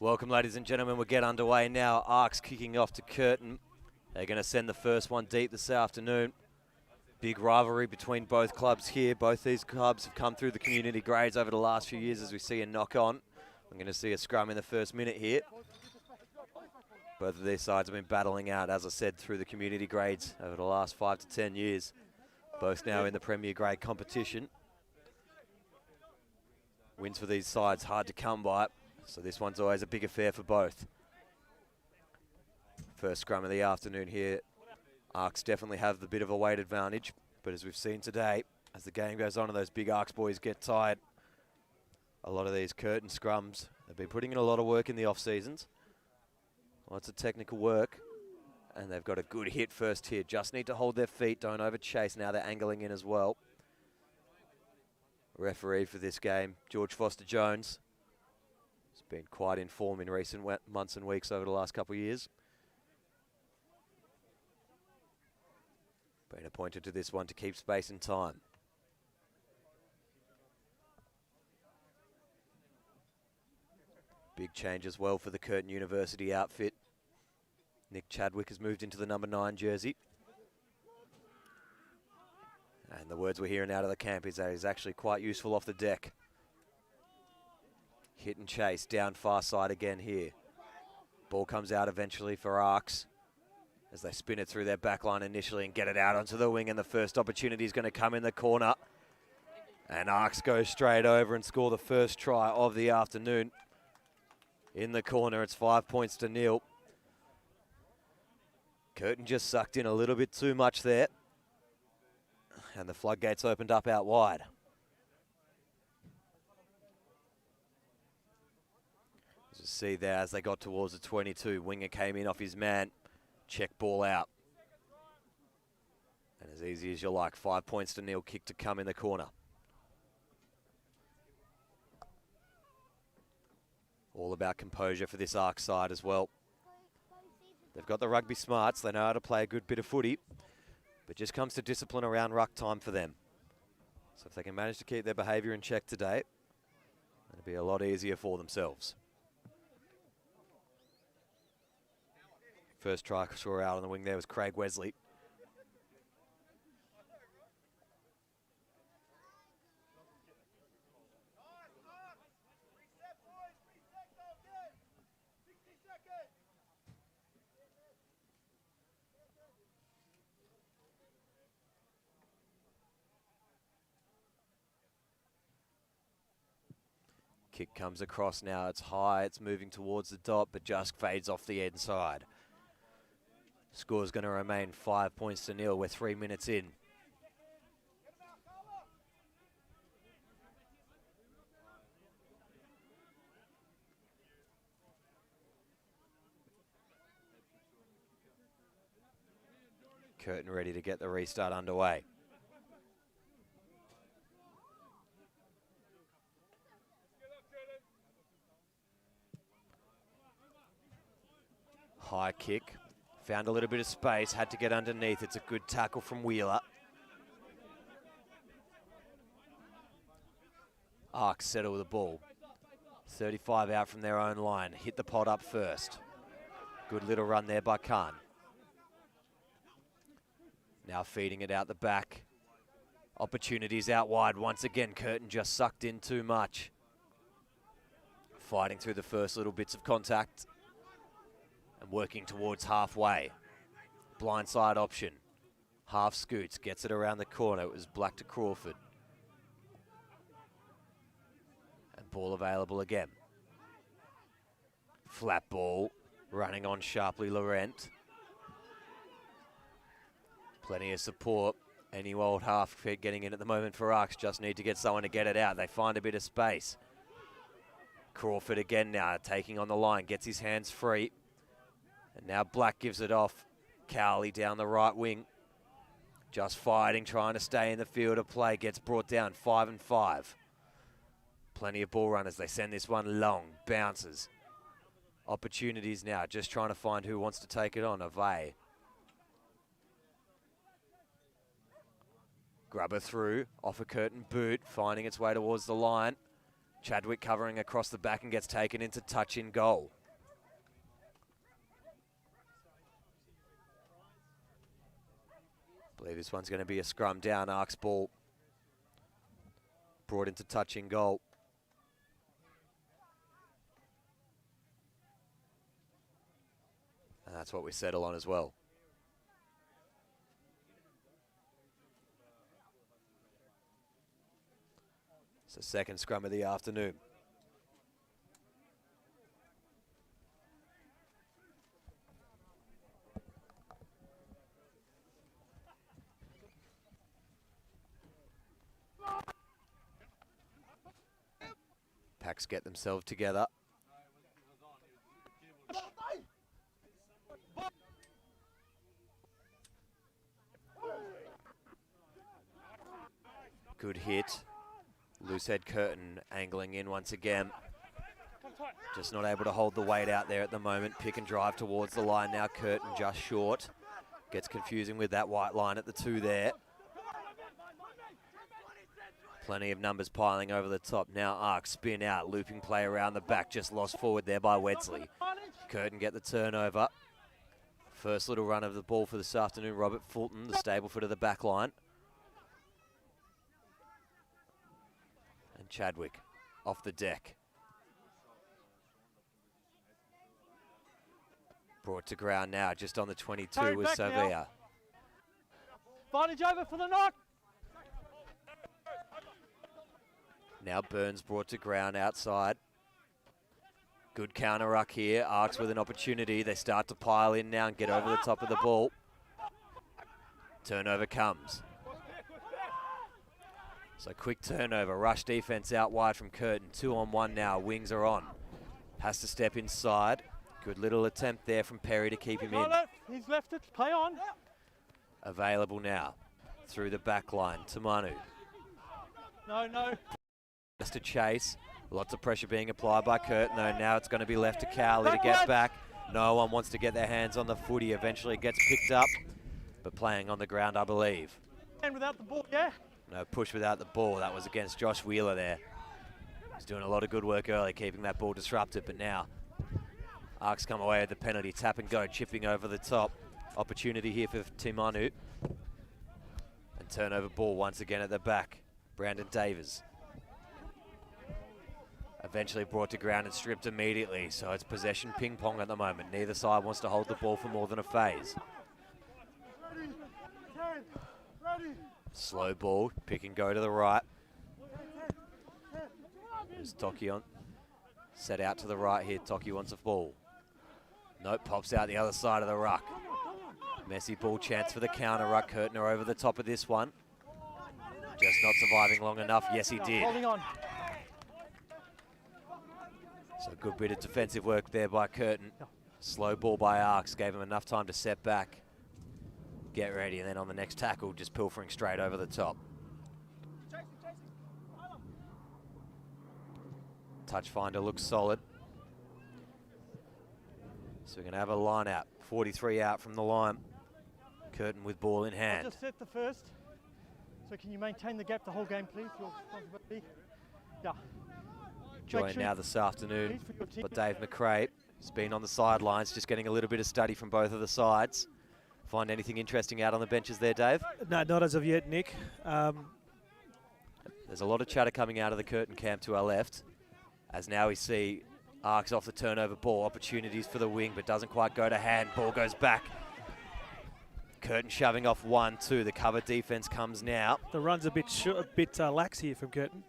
Welcome, ladies and gentlemen. We'll get underway now. ARKs kicking off to Curtin. They're going to send the first one deep this afternoon. Big rivalry between both clubs here. Both these clubs have come through the community grades over the last few years as we see a knock-on. I'm going to see a scrum in the first minute here. Both of these sides have been battling out, as I said, through the community grades over the last 5 to 10 years. Both now in the Premier Grade competition. Wins for these sides hard to come by, so this one's always a big affair for both. First scrum of the afternoon here. ARKs definitely have the bit of a weight advantage, but as we've seen today, as the game goes on and those big ARKs boys get tired, a lot of these Curtin scrums have been putting in a lot of work in the off-seasons. Lots of technical work, and they've got a good hit first here. Just need to hold their feet, don't over-chase. Now they're angling in as well. Referee for this game, George Foster-Jones. He's been quite in form in recent months and weeks over the last couple of years. Been appointed to this one to keep space and time. Big change as well for the Curtin University outfit. Nick Chadwick has moved into the number 9 jersey. And the words we're hearing out of the camp is that he's actually quite useful off the deck. Hit and chase, down far side again here. Ball comes out eventually for ARKs as they spin it through their back line initially and get it out onto the wing, and the first opportunity is going to come in the corner. And ARKs go straight over and score the first try of the afternoon. In the corner, it's 5 points to 0. Curtin just sucked in a little bit too much there. And the floodgates opened up out wide. As you see there, as they got towards the 22, Winger came in off his man. Check ball out. And as easy as you like, 5 points to 0, kick to come in the corner. All about composure for this ARK side as well. They've got the rugby smarts, they know how to play a good bit of footy, but just comes to discipline around ruck time for them. So if they can manage to keep their behaviour in check today, it'll be a lot easier for themselves. First try scorer out on the wing there was Craig Wesley. Kick comes across now, it's high, it's moving towards the dot, but just fades off the inside. Score's going to remain 5 points to 0. We're 3 minutes in. Curtin ready to get the restart underway. High kick, found a little bit of space, had to get underneath. It's a good tackle from Wheeler. ARKs settle the ball. 35 out from their own line, hit the pot up first. Good little run there by Khan. Now feeding it out the back. Opportunities out wide. Once again, Curtin just sucked in too much. Fighting through the first little bits of contact. And working towards halfway. Blindside option. Half scoots, gets it around the corner. It was Black to Crawford. And ball available again. Flat ball, running on sharply Laurent. Plenty of support. Any old half getting in at the moment for ARKs. Just need to get someone to get it out. They find a bit of space. Crawford again now, taking on the line, gets his hands free. And now Black gives it off. Cowley down the right wing. Just fighting, trying to stay in the field of play. Gets brought down, 5 and 5. Plenty of ball runners. They send this one long. Bounces. Opportunities now. Just trying to find who wants to take it on. Avay. Grubber through. Off a Curtin boot. Finding its way towards the line. Chadwick covering across the back and gets taken into touch in goal. I believe this one's going to be a scrum down. ARKs ball brought into touch in goal. And that's what we settle on as well. It's the second scrum of the afternoon. Packs get themselves together. Good hit. Loose head Curtin angling in once again. Just not able to hold the weight out there at the moment. Pick and drive towards the line now. Curtin just short. Gets confusing with that white line at the 2 there. Plenty of numbers piling over the top. Now ARKs spin out. Looping play around the back. Just lost forward there by Wedsley. Curtin get the turnover. First little run of the ball for this afternoon. Robert Fulton, the stable-foot of the back line. And Chadwick off the deck. Brought to ground now, just on the 22 with Savia. Advantage over for the knock. Now Burns brought to ground outside. Good counter ruck here. ARKs with an opportunity. They start to pile in now and get over the top of the ball. Turnover comes. So quick turnover. Rush defense out wide from Curtin. 2-on-1 now. Wings are on. Has to step inside. Good little attempt there from Perry to keep him in. He's left it. Play on. Available now. Through the back line to Manu. No. Just a chase. Lots of pressure being applied by Curtin, though. Now it's going to be left to Cowley to get back. No one wants to get their hands on the footy. Eventually gets picked up, but playing on the ground, I believe. And without the ball, yeah. No push without the ball. That was against Josh Wheeler there. He's doing a lot of good work early, keeping that ball disrupted, but now ARKs come away with the penalty. Tap and go, chipping over the top. Opportunity here for Timanu. And turnover ball once again at the back. Brandon Davis. Eventually brought to ground and stripped immediately, so it's possession ping pong at the moment. Neither side wants to hold the ball for more than a phase. Slow ball, pick and go to the right. There's Toki on. Set out to the right here, Toki wants a ball. Nope, pops out the other side of the ruck. Messy ball chance for the counter ruck. Curtin are over the top of this one. Just not surviving long enough. Yes, he did. Holding on. So a good bit of defensive work there by Curtin. Slow ball by ARKs, gave him enough time to set back, get ready, and then on the next tackle, just pilfering straight over the top. Touch finder looks solid. So we're going to have a line out. 43 out from the line. Curtin with ball in hand. I'll just set the first. So can you maintain the gap the whole game, please? Your responsibility. Yeah. Joined now this afternoon, but Dave McRae has been on the sidelines, just getting a little bit of study from both of the sides. Find anything interesting out on the benches there, Dave? No, not as of yet, Nick. There's a lot of chatter coming out of the Curtin camp to our left, as now we see ARKs off the turnover ball, opportunities for the wing, but doesn't quite go to hand. Ball goes back. Curtin shoving off 1-2. The cover defense comes now. The run's a bit lax here from Curtin.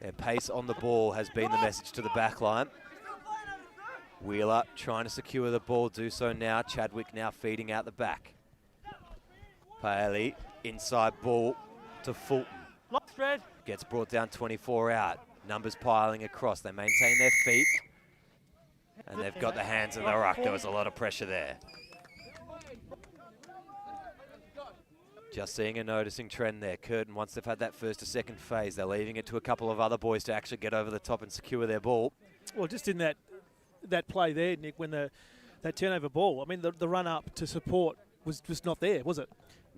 And pace on the ball has been the message to the back line. Wheeler trying to secure the ball, do so now. Chadwick now feeding out the back. Paley, inside ball to Fulton. Gets brought down 24 out. Numbers piling across. They maintain their feet. And they've got the hands in the ruck. There was a lot of pressure there. Just seeing a noticing trend there. Curtin, once they've had that first or second phase, they're leaving it to a couple of other boys to actually get over the top and secure their ball. Well, just in that play there, Nick, when that turnover ball, I mean, the run up to support was just not there, was it?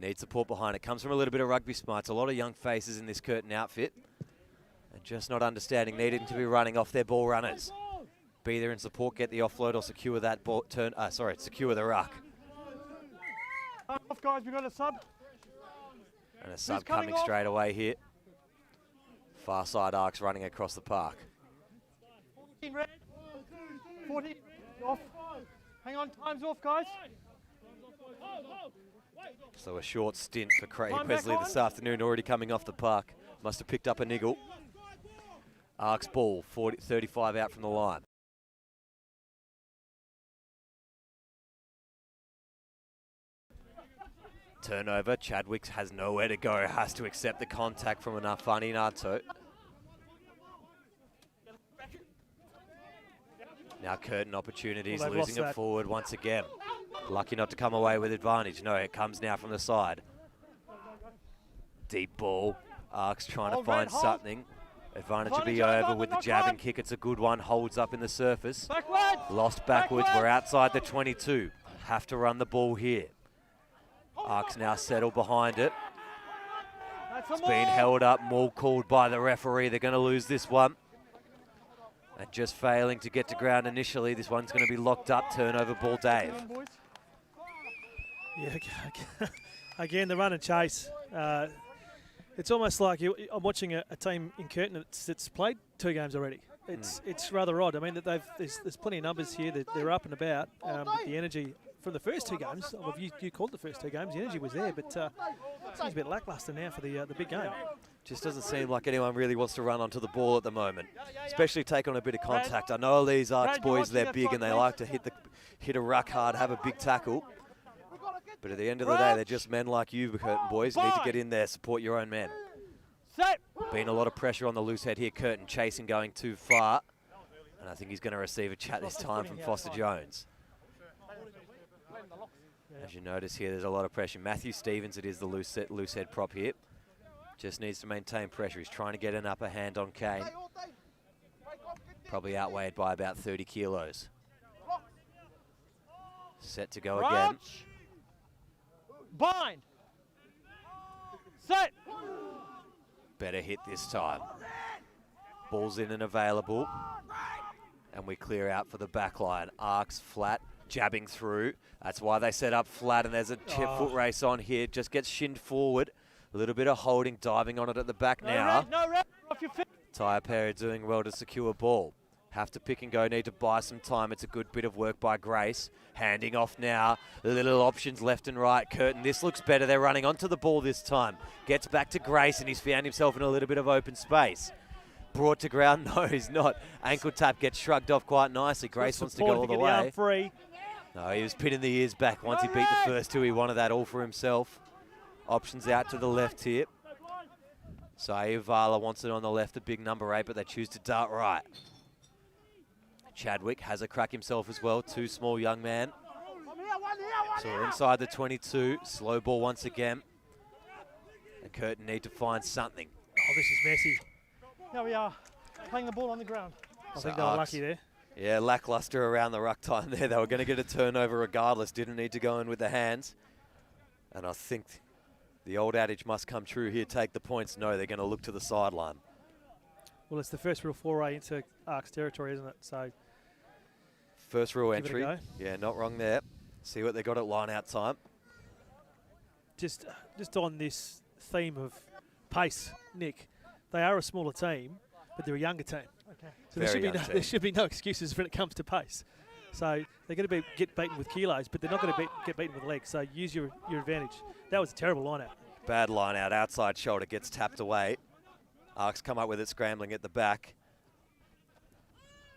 Need support behind it. Comes from a little bit of rugby smarts. A lot of young faces in this Curtin outfit. And just not understanding, needing to be running off their ball runners. Be there in support, get the offload or secure that ball, secure the ruck. Off, guys, we got a sub. And a sub coming straight away here. Far side ARKs running across the park. 14 red. 14 off. Hang on, time's off, guys. So a short stint for Craig Wesley this afternoon, already coming off the park. Must have picked up a niggle. ARKs ball, 35 out from the line. Turnover, Chadwick has nowhere to go, has to accept the contact from an Afani Nato. Now Curtin opportunities, losing it forward once again. Lucky not to come away with advantage. No, it comes now from the side. Deep ball, ARKs trying to find something. Advantage will be over with the jabbing kick. It's a good one, holds up in the surface. Lost backwards, we're outside the 22. Have to run the ball here. ARKs now settle behind it. It's been held up, maul called by the referee. They're going to lose this one. And just failing to get to ground initially, this one's going to be locked up. Turnover ball, Dave. Yeah, again, the run and chase. It's almost like I'm watching a team in Curtin that's played 2 games already. It's rather odd. I mean, that there's plenty of numbers here. They're up and about. The energy from the first 2 games, well, you called the first 2 games, the energy was there, but seems a bit lacklustre now for the big game. Just doesn't seem like anyone really wants to run onto the ball at the moment, especially take on a bit of contact. I know these ARKs boys, they're big and they like to hit a ruck hard, have a big tackle. But at the end of the day, they're just men like you, Curtin boys. You need to get in there, support your own men. Been a lot of pressure on the loose head here. Curtin chasing, going too far. And I think he's going to receive a chat this time from Foster Jones. As you notice here, there's a lot of pressure. Matthew Stevens, it is the loose head prop here. Just needs to maintain pressure. He's trying to get an upper hand on Kane. Probably outweighed by about 30 kilos. Set to go again. Bind. Set. Better hit this time. Ball's in and available. And we clear out for the back line. ARKs flat, jabbing through. That's why they set up flat, and there's a foot race on here. Just gets shinned forward. A little bit of holding, diving on it at the back now. No red, off your feet. Tyre Perry doing well to secure ball. Have to pick and go, need to buy some time. It's a good bit of work by Grace. Handing off now. Little options left and right. Curtin, this looks better. They're running onto the ball this time. Gets back to Grace, and he's found himself in a little bit of open space. Brought to ground, no, he's not. Ankle tap gets shrugged off quite nicely. Grace wants to go all the way. Free. No, he was pinning the ears back. Once he beat the first 2, he wanted that all for himself. Options out to the left here. Sa'ivala wants it on the left, a big number 8, but they choose to dart right. Chadwick has a crack himself as well, 2 small young man. So we're inside the 22, slow ball once again. And Curtin need to find something. Oh, this is messy. Here we are, playing the ball on the ground. I think they were lucky there. Yeah, lackluster around the ruck time there. They were going to get a turnover regardless, didn't need to go in with the hands. And I think the old adage must come true here, take the points. No, they're going to look to the sideline. Well, it's the first real foray into ARKs territory, isn't it? So first real entry. Yeah, not wrong there. See what they got at line-out time. Just on this theme of pace, Nick, they are a smaller team, but they're a younger team. Okay. So there should be no excuses when it comes to pace. So they're going to get beaten with kilos, but they're not going to get beaten with legs. So use your advantage. That was a terrible line-out. Bad line-out. Outside shoulder gets tapped away. ARKs come up with it, scrambling at the back.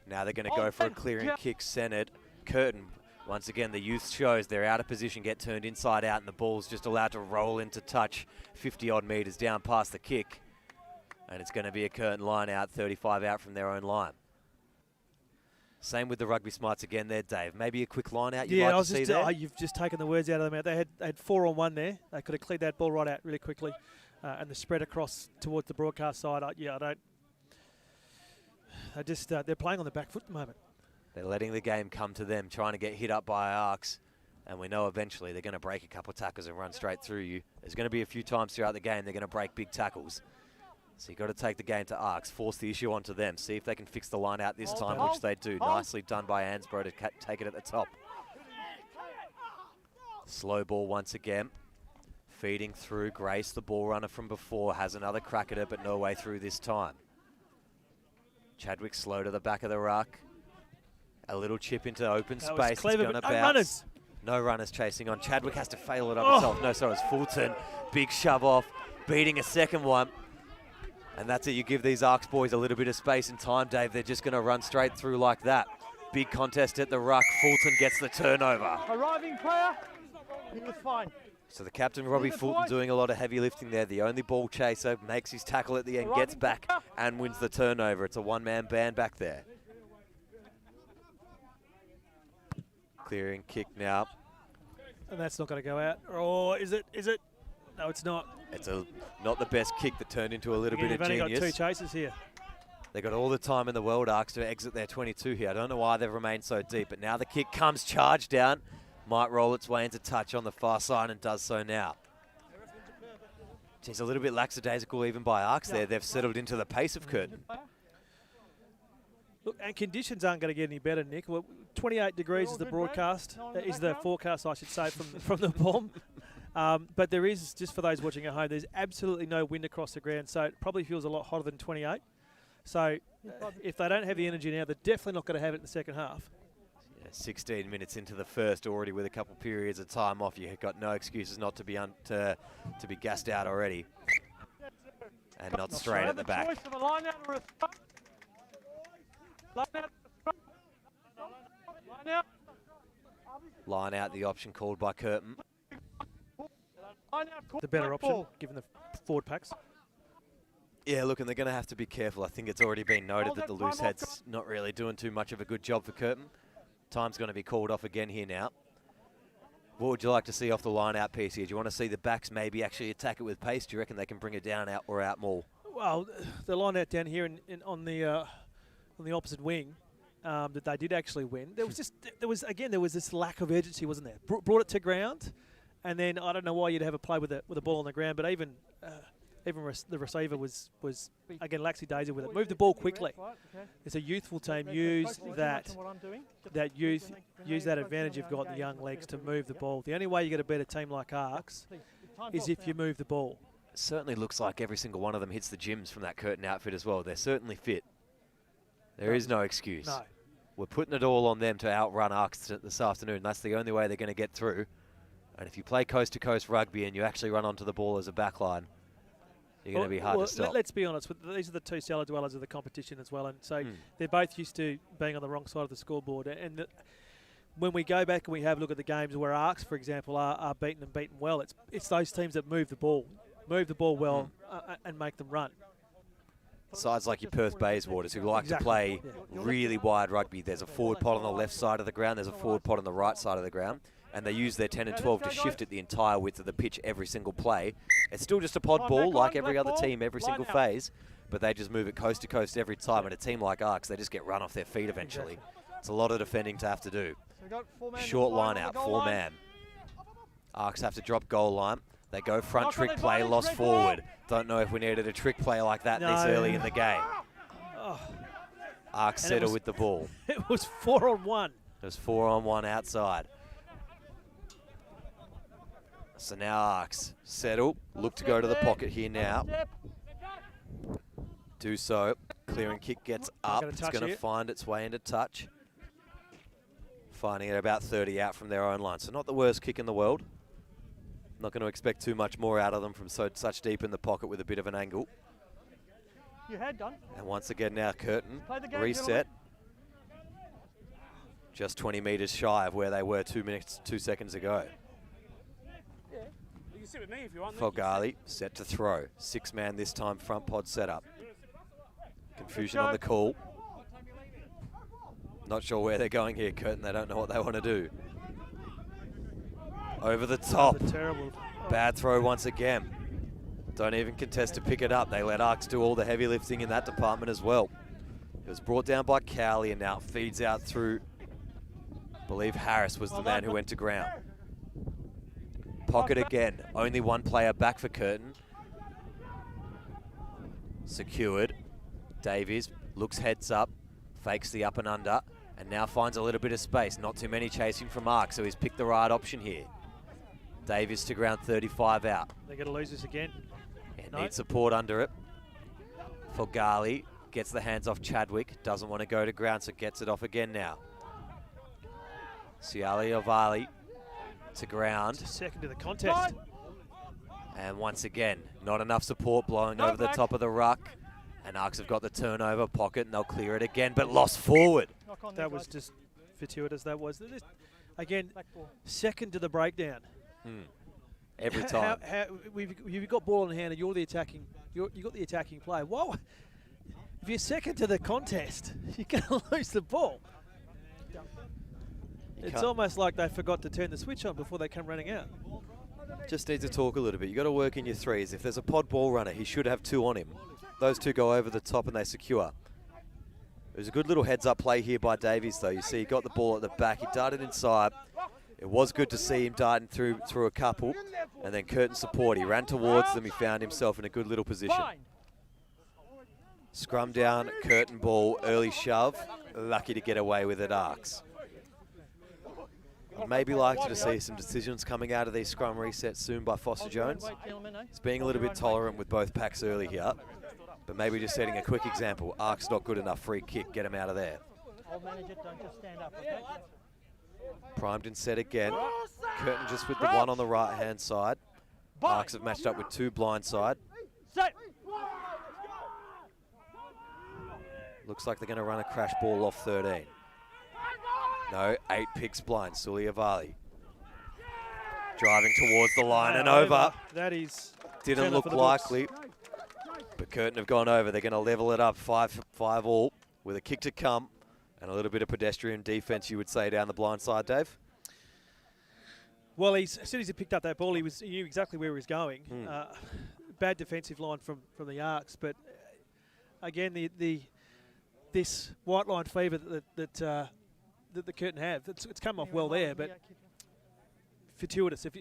Now they're going to go for a clearing kick centered. Curtin, once again, the youth shows they're out of position, get turned inside out, and the ball's just allowed to roll into touch 50-odd metres down past the kick. And it's going to be a Curtin line out, 35 out from their own line. Same with the rugby smarts again there, Dave. Maybe a quick line out you'd like to see there? You've just taken the words out of their mouth. They had 4 on 1 there. They could have cleared that ball right out really quickly. And the spread across towards the broadcast side, they're playing on the back foot at the moment. They're letting the game come to them, trying to get hit up by ARKs. And we know eventually they're going to break a couple of tackles and run straight through you. There's going to be a few times throughout the game they're going to break big tackles. So you've got to take the game to ARKs, force the issue onto them, see if they can fix the line out this time, hold, which they do. hold. Nicely done by Ansbro to take it at the top. Slow ball once again. Feeding through. Grace, the ball runner from before, has another crack at it, but no way through this time. Chadwick slow to the back of the ruck. A little chip into open That was space. clever, It's going to but no bounce. runners. No runners chasing on. Chadwick has to fail it up himself. No, sorry, it's Fulton. Big shove off, beating a second one. And that's it. You give these ARKs boys a little bit of space and time, Dave. They're just going to run straight through like that. Big contest at the ruck. Fulton gets the turnover. Arriving player, he was fine. So the captain, Robbie Fulton, doing a lot of heavy lifting there. The only ball chaser, makes his tackle at the end, gets back and wins the turnover. It's a one-man band back there. Clearing kick now. And that's not going to go out. Oh, is it? Is it? No, it's not. It's not the best kick that turned into a little bit of You've only genius. got 2 chases here. They got all the time in the world, ARKs, to exit their 22 here. I don't know why they've remained so deep, but now the kick comes charged down. Might roll its way into touch on the far side and does so now. Geez, a little bit lackadaisical even by ARKs there. They've settled into the pace of Curtin. Look, and conditions aren't going to get any better, Nick. Well, 28 degrees is the broadcast, is the forecast, I should say, from the bomb. But there is, just for those watching at home, there's absolutely no wind across the ground, so it probably feels a lot hotter than 28. So if they don't have the energy now, they're definitely not going to have it in the second half. 16 minutes into the first already with a couple periods of time off. You've got no excuses not to be to be gassed out already. And not straight at the back. Line out, the option called by Curtin. The better option, given the forward packs. Yeah, look, and they're going to have to be careful. I think it's already been noted that the loose head's not really doing too much of a good job for Curtin. Time's going to be called off again here now. What would you like to see off the line out piece here? Do you want to see the backs maybe actually attack it with pace? Do you reckon they can bring it down out or out more? Well, the line out down here on the opposite wing that they did actually win. There was this lack of urgency, wasn't there? Brought it to ground, and then I don't know why you'd have a play with a ball on the ground, but even the receiver was again lackadaisical with it. Move the ball quickly. It's a youthful team. Use that advantage you've got in the young legs to move the ball. The only way you get a better team like ARKs is if you move the ball. It certainly looks like every single one of them hits the gyms from that Curtin outfit as well. They're certainly fit. There is no excuse. No. We're putting it all on them to outrun ARKs this afternoon. That's the only way they're going to get through. And if you play coast-to-coast rugby and you actually run onto the ball as a backline, you're going to be hard to stop. Let's be honest. These are the two cellar dwellers of the competition as well, and so they're both used to being on the wrong side of the scoreboard. And when we go back and we have a look at the games where ARKs, for example, are beaten and beaten well, it's those teams that move the ball well and make them run. Sides like your Perth Bayswaters who like to play really wide rugby. There's a forward pot on the left side of the ground. There's a forward pot on the right side of the ground. And they use their 10 and 12 to shift it the entire width of the pitch every single play. It's still just a pod ball like every other team, every single phase. But they just move it coast to coast every time. And a team like ARKs, they just get run off their feet eventually. It's a lot of defending to have to do. Short line out, 4-man. ARKs have to drop goal line. They go front trick play, lost forward. Don't know if we needed a trick play like that this early in the game. ARKs settle with the ball. It was 4-on-1. It was 4-on-1 outside. So now ARKs settle, look to go to the pocket here now. Do so. Clearing kick gets up. It's going to find its way into touch. Finding it about 30 out from their own line. So not the worst kick in the world. Not going to expect too much more out of them from such deep in the pocket with a bit of an angle. You had done. And once again now Curtin, reset. Just 20 metres shy of where they were 2 seconds ago. Sit with me if you want. Physicality set to throw. 6-man this time, front pod setup. Confusion on the call. Not sure where they're going here, Curtin. They don't know what they want to do. Over the top. Terrible. Bad throw once again. Don't even contest to pick it up. They let ARKs do all the heavy lifting in that department as well. It was brought down by Cowley and now feeds out through, I believe Harris was the man who went to ground. Pocket again. Only one player back for Curtin. Secured. Davies looks heads up, fakes the up and under, and now finds a little bit of space. Not too many chasing from Ark, so he's picked the right option here. Davies to ground 35 out. They're going to lose this again. And needs support under it. Fogali gets the hands off Chadwick, doesn't want to go to ground, so gets it off again now. Siali Ovali to ground. Just second to the contest. And once again, not enough support, blowing over the top of the ruck. And Arks have got the turnover pocket, and they'll clear it again, but lost forward. That was just fortuitous, that was. Again, second to the breakdown. Every time. You've got ball in hand and you're the attacking. You got the attacking play. Whoa! If you're second to the contest, you're going to lose the ball. It's almost like they forgot to turn the switch on before they come running out. Just need to talk a little bit. You've got to work in your threes. If there's a pod ball runner, he should have 2 on him. Those 2 go over the top and they secure. It was a good little heads-up play here by Davies, though. You see he got the ball at the back. He darted inside. It was good to see him darting through a couple. And then Curtin support. He ran towards them. He found himself in a good little position. Scrum down, Curtin ball, early shove. Lucky to get away with it, Arks. I'd maybe like to see some decisions coming out of these scrum resets soon by Foster Jones. He's being a little bit tolerant with both packs early here. But maybe just setting a quick example. Ark's not good enough, free kick, get him out of there. Primed and set again. Curtin just with the 1 on the right-hand side. Arks have matched up with 2 blind side. Looks like they're going to run a crash ball off 13. No, 8 picks blind. Suliavali driving towards the line and over. That is didn't look likely, but Curtin have gone over. They're going to level it up 5-5 all with a kick to come and a little bit of pedestrian defense, you would say, down the blind side, Dave. Well, as soon as he picked up that ball, he knew exactly where he was going. Bad defensive line from the Arks, but again, this white line fever that the Curtin have, it's come off well there, but fortuitous. If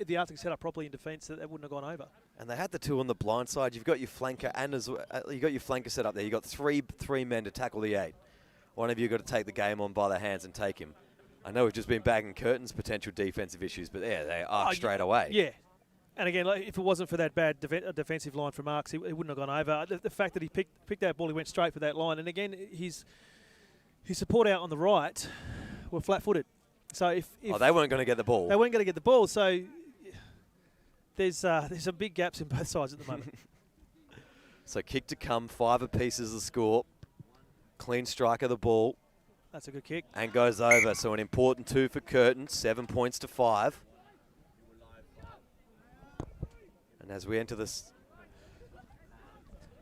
the Arks had set up properly in defence, that wouldn't have gone over. And they had the 2 on the blind side. You've got your flanker and you got your flanker set up there. You've got three men to tackle the 8. One of you got to take the game on by the hands and take him. I know we've just been bagging Curtin's potential defensive issues, but yeah, they are straight away. Yeah. And again, if it wasn't for that bad defensive line from Arks, he wouldn't have gone over. The fact that he picked that ball, he went straight for that line. And again, his support out on the right were flat-footed. So if they weren't going to get the ball. They weren't going to get the ball. So there's some big gaps in both sides at the moment. So kick to come, 5 apiece is the score. Clean strike of the ball. That's a good kick. And goes over. So an important 2 for Curtin, 7 points to 5. And as we enter this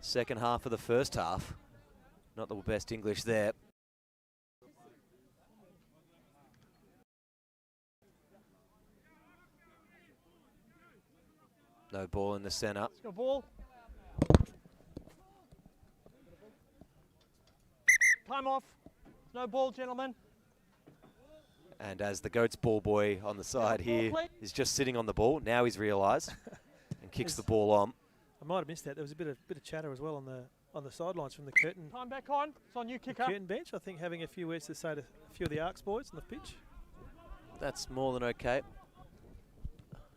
second half of the first half, not the best English there. No ball in the centre. Let's go ball. Time off. No ball, gentlemen. And as the Goats ball boy on the side here is just sitting on the ball, now he's realised and kicks the ball on. I might have missed that. There was a bit of chatter as well on the sidelines from the Curtin. Time back on. It's on you, kicker. Curtin bench, I think, having a few words to say to a few of the Arks boys on the pitch. That's more than okay.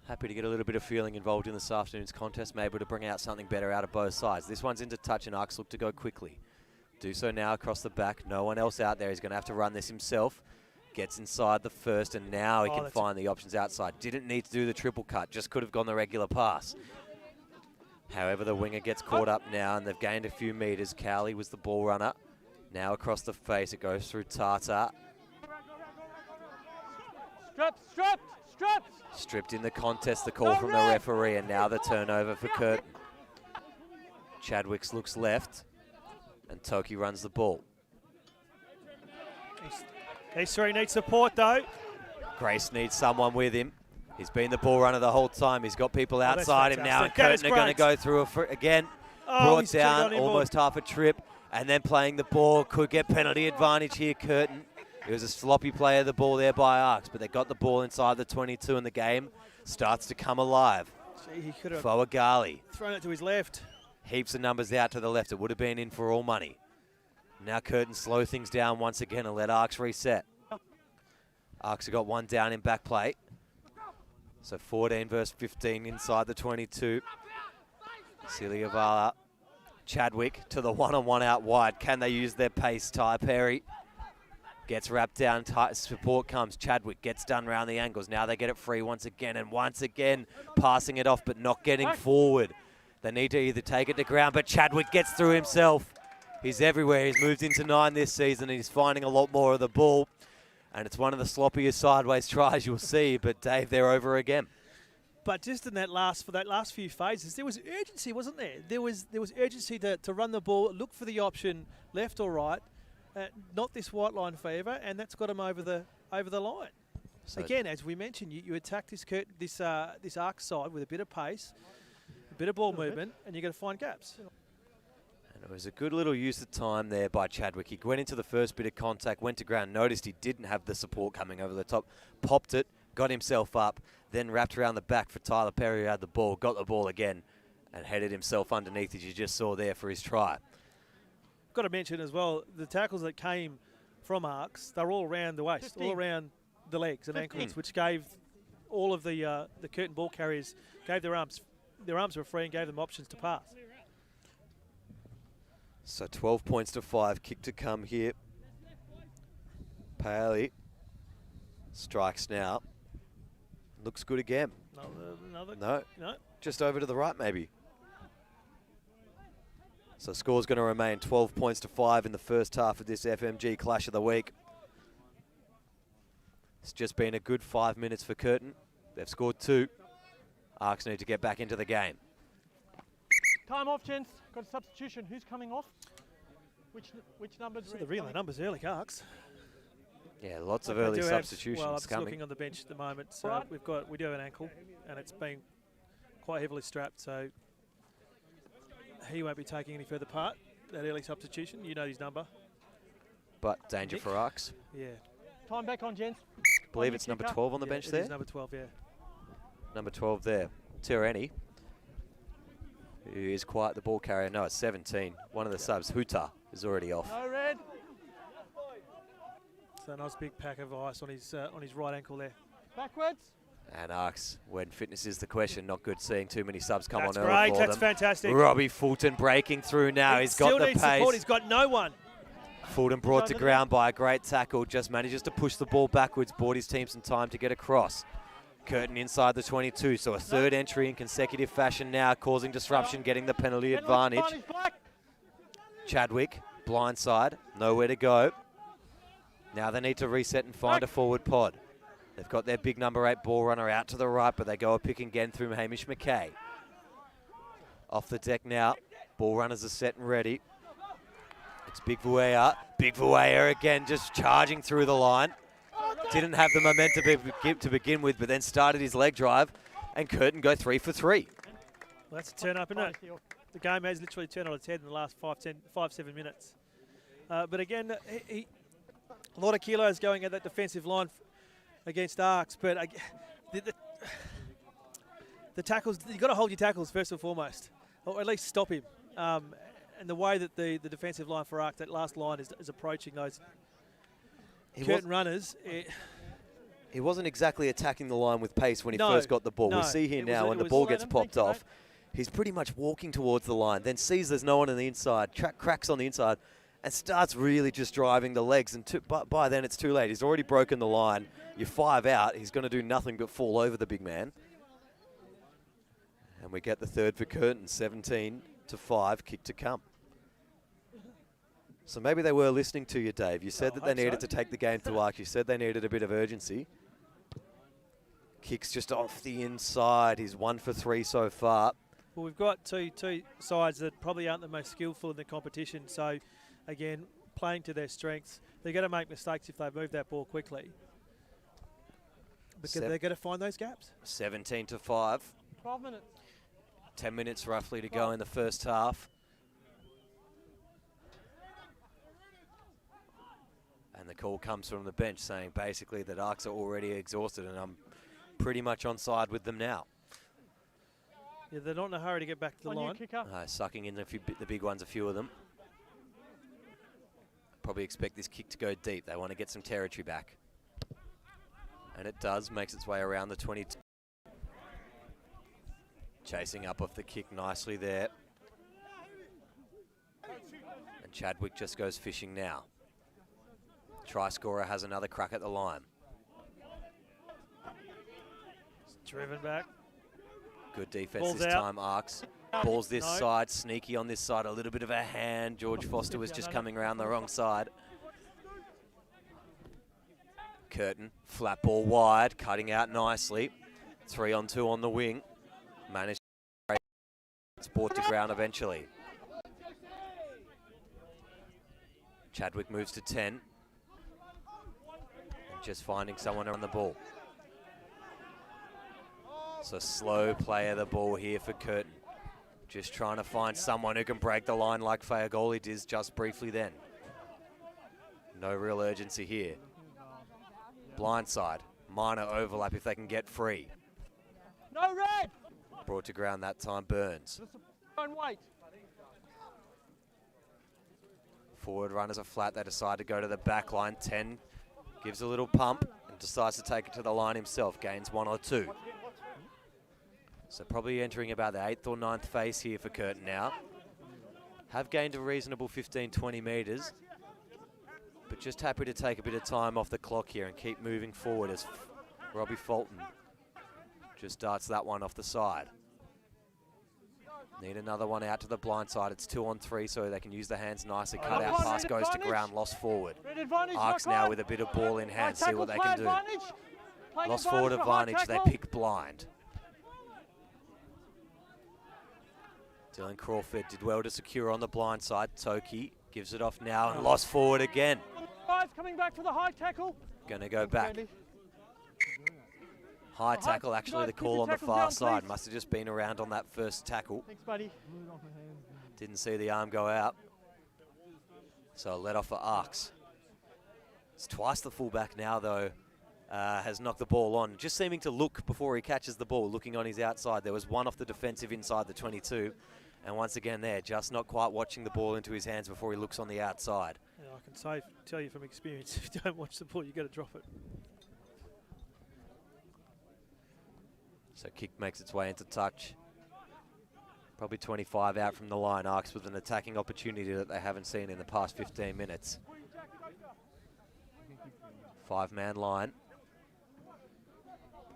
Happy to get a little bit of feeling involved in this afternoon's contest, maybe to bring out something better out of both sides. This one's into touch and Arks look to go quickly. Do so now across the back. No one else out there. He's going to have to run this himself. Gets inside the first, and now he can find the options outside. Didn't need to do the triple cut, just could have gone the regular pass. However, the winger gets caught up now, and they've gained a few metres. Cowley was the ball runner. Now across the face, it goes through Tata. Stripped in the contest, the call from the referee, and now the turnover for Curtin. Chadwicks looks left, and Toki runs the ball. These 3 need support, though. Grace needs someone with him. He's been the ball runner the whole time. He's got people outside him now, and Curtin are going to go through again. Brought down, almost half a trip, and then playing the ball. Could get penalty advantage here, Curtin. It was a sloppy play of the ball there by Arks, but they got the ball inside the 22, and the game starts to come alive. Gee, he could have Foagali thrown it to his left. Heaps of numbers out to the left. It would have been in for all money. Now Curtin slow things down once again and let ARKs reset. ARKs have got one down in back plate. So 14 versus 15 inside the 22. Siliavala, Chadwick to the one-on-one out wide. Can they use their pace? Ty Perry gets wrapped down. Support comes. Chadwick gets done round the angles. Now they get it free once again, and once again passing it off but not getting forward. They need to either take it to ground, but Chadwick gets through himself. He's everywhere. He's moved into 9 this season, and he's finding a lot more of the ball. And it's one of the sloppiest sideways tries you'll see, but Dave, they're over again. But just in that last few phases, there was urgency, wasn't there? There was urgency to run the ball, look for the option, left or right, not this white line forever, and that's got him over the line. So again, as we mentioned, you attack this ARK side with a bit of pace, a bit of ball movement, and you're going to find gaps. And it was a good little use of time there by Chadwick. He went into the first bit of contact, went to ground, noticed he didn't have the support coming over the top, popped it, got himself up, then wrapped around the back for Tyler Perry, who had the ball, got the ball again, and headed himself underneath, as you just saw there, for his try. Got to mention as well, the tackles that came from ARKs, they're all around the waist, 15. all around the legs and ankles, which gave all of the Curtin ball carriers, gave their arms were free and gave them options to pass. So 12 points to 5, kick to come here. Paley strikes now. Looks good again. No, just over to the right maybe. So score's going to remain 12 points to 5 in the first half of this FMG Clash of the Week. It's just been a good 5 minutes for Curtin. They've scored 2. ARKs need to get back into the game. Time off, gents. Got a substitution. Who's coming off? Which numbers? So the relay numbers early, ARKs. Yeah, lots of early substitutions well, I'm just coming. looking on the bench at the moment. So we do have an ankle, and it's been quite heavily strapped. So he won't be taking any further part. That early substitution, you know his number. But danger for ARKs. Yeah. Time back on, gents. I believe it's number 12 on the bench there. It is number 12, yeah. Number 12 there, Tireni, who is quite the ball carrier. No, it's 17. One of the subs, Huta, is already off. No red. So a nice big pack of ice on his right ankle there. Backwards. And ARKs, when fitness is the question, not good seeing too many subs come That's on early great. for That's them. fantastic. Robbie Fulton breaking through now. He's got the pace. Support. He's got no one. Fulton brought to ground by a great tackle, just manages to push the ball backwards, bought his team some time to get across. Curtin inside the 22, so a third entry in consecutive fashion now, causing disruption, getting the penalty advantage. Chadwick, blindside, nowhere to go. Now they need to reset and find a forward pod. They've got their big number 8 ball runner out to the right, but they go a pick again through Hamish McKay. Off the deck now, ball runners are set and ready. It's Big Vuea. Big Vuea again, just charging through the line. Didn't have the momentum to begin with, but then started his leg drive, and Curtin go 3 for 3. Well, that's a turn up, isn't it? The game has literally turned on its head in the last 5-7 minutes. But again, a lot of kilos going at that defensive line against ARKs, but the tackles, you've got to hold your tackles first and foremost, or at least stop him. And the way that the defensive line for ARK, that last line, is approaching those Curtin runners. He wasn't exactly attacking the line with pace when he first got the ball. We see here now when the ball gets popped off, he's pretty much walking towards the line, then sees there's no one on the inside, cracks on the inside, and starts really just driving the legs. And by then it's too late. He's already broken the line. You're 5 out. He's going to do nothing but fall over the big man. And we get the third for Curtin, 17-5, kick to come. So maybe they were listening to you, Dave. You said that they needed to take the game to ARK. You said they needed a bit of urgency. Kicks just off the inside. He's 1 for 3 so far. Well, we've got two sides that probably aren't the most skillful in the competition. So, again, playing to their strengths. They're going to make mistakes if they move that ball quickly. Because they're going to find those gaps. 17-5. 12 minutes. 10 minutes roughly to go in the first half. And the call comes from the bench saying basically that ARKs are already exhausted, and I'm pretty much on side with them now. Yeah, they're not in a hurry to get back to the line. Sucking in the big ones, a few of them. Probably expect this kick to go deep. They want to get some territory back. And it does, makes its way around the 22. Chasing up off the kick nicely there. And Chadwick just goes fishing now. Try scorer has another crack at the line. Driven back. Good defense Ball's this out. time, ARKs. Ball's this side, sneaky on this side, a little bit of a hand. George Foster was just coming around the wrong side. Curtin, flat ball wide, cutting out nicely. 3-on-2 on the wing. Managed to break. It's brought to ground eventually. Chadwick moves to 10. And just finding someone around the ball. So slow play of the ball here for Curtin. Just trying to find someone who can break the line like Fayagoli did just briefly then. No real urgency here. Blindside, minor overlap if they can get free. No red! Brought to ground that time, Burns. Don't wait. Forward runners are flat, they decide to go to the back line. 10 gives a little pump and decides to take it to the line himself, gains 1 or 2. So probably entering about the 8th or 9th phase here for Curtin now. Have gained a reasonable 15-20 metres, but just happy to take a bit of time off the clock here and keep moving forward as Robbie Fulton just darts that one off the side. Need another one out to the blind side. It's 2-on-3, so they can use the hands nicely. Cut out, pass goes to ground, lost forward. ARKs now with a bit of ball in hand, see what they can do. Lost forward advantage, they pick blind. Dylan Crawford did well to secure on the blind side. Toki gives it off now and lost forward again. Coming back for the high tackle. Gonna go back. High tackle, actually the call on the far side. Must have just been around on that first tackle. Thanks, buddy. Didn't see the arm go out. So let off for ARKs. It's twice the fullback now though. Has knocked the ball on. Just seeming to look before he catches the ball, looking on his outside. There was one off the defensive inside the 22. And once again there, just not quite watching the ball into his hands before he looks on the outside. Yeah, I can tell you from experience, if you don't watch the ball, you've got to drop it. So kick makes its way into touch. Probably 25 out from the line. ARKs with an attacking opportunity that they haven't seen in the past 15 minutes. 5-man line.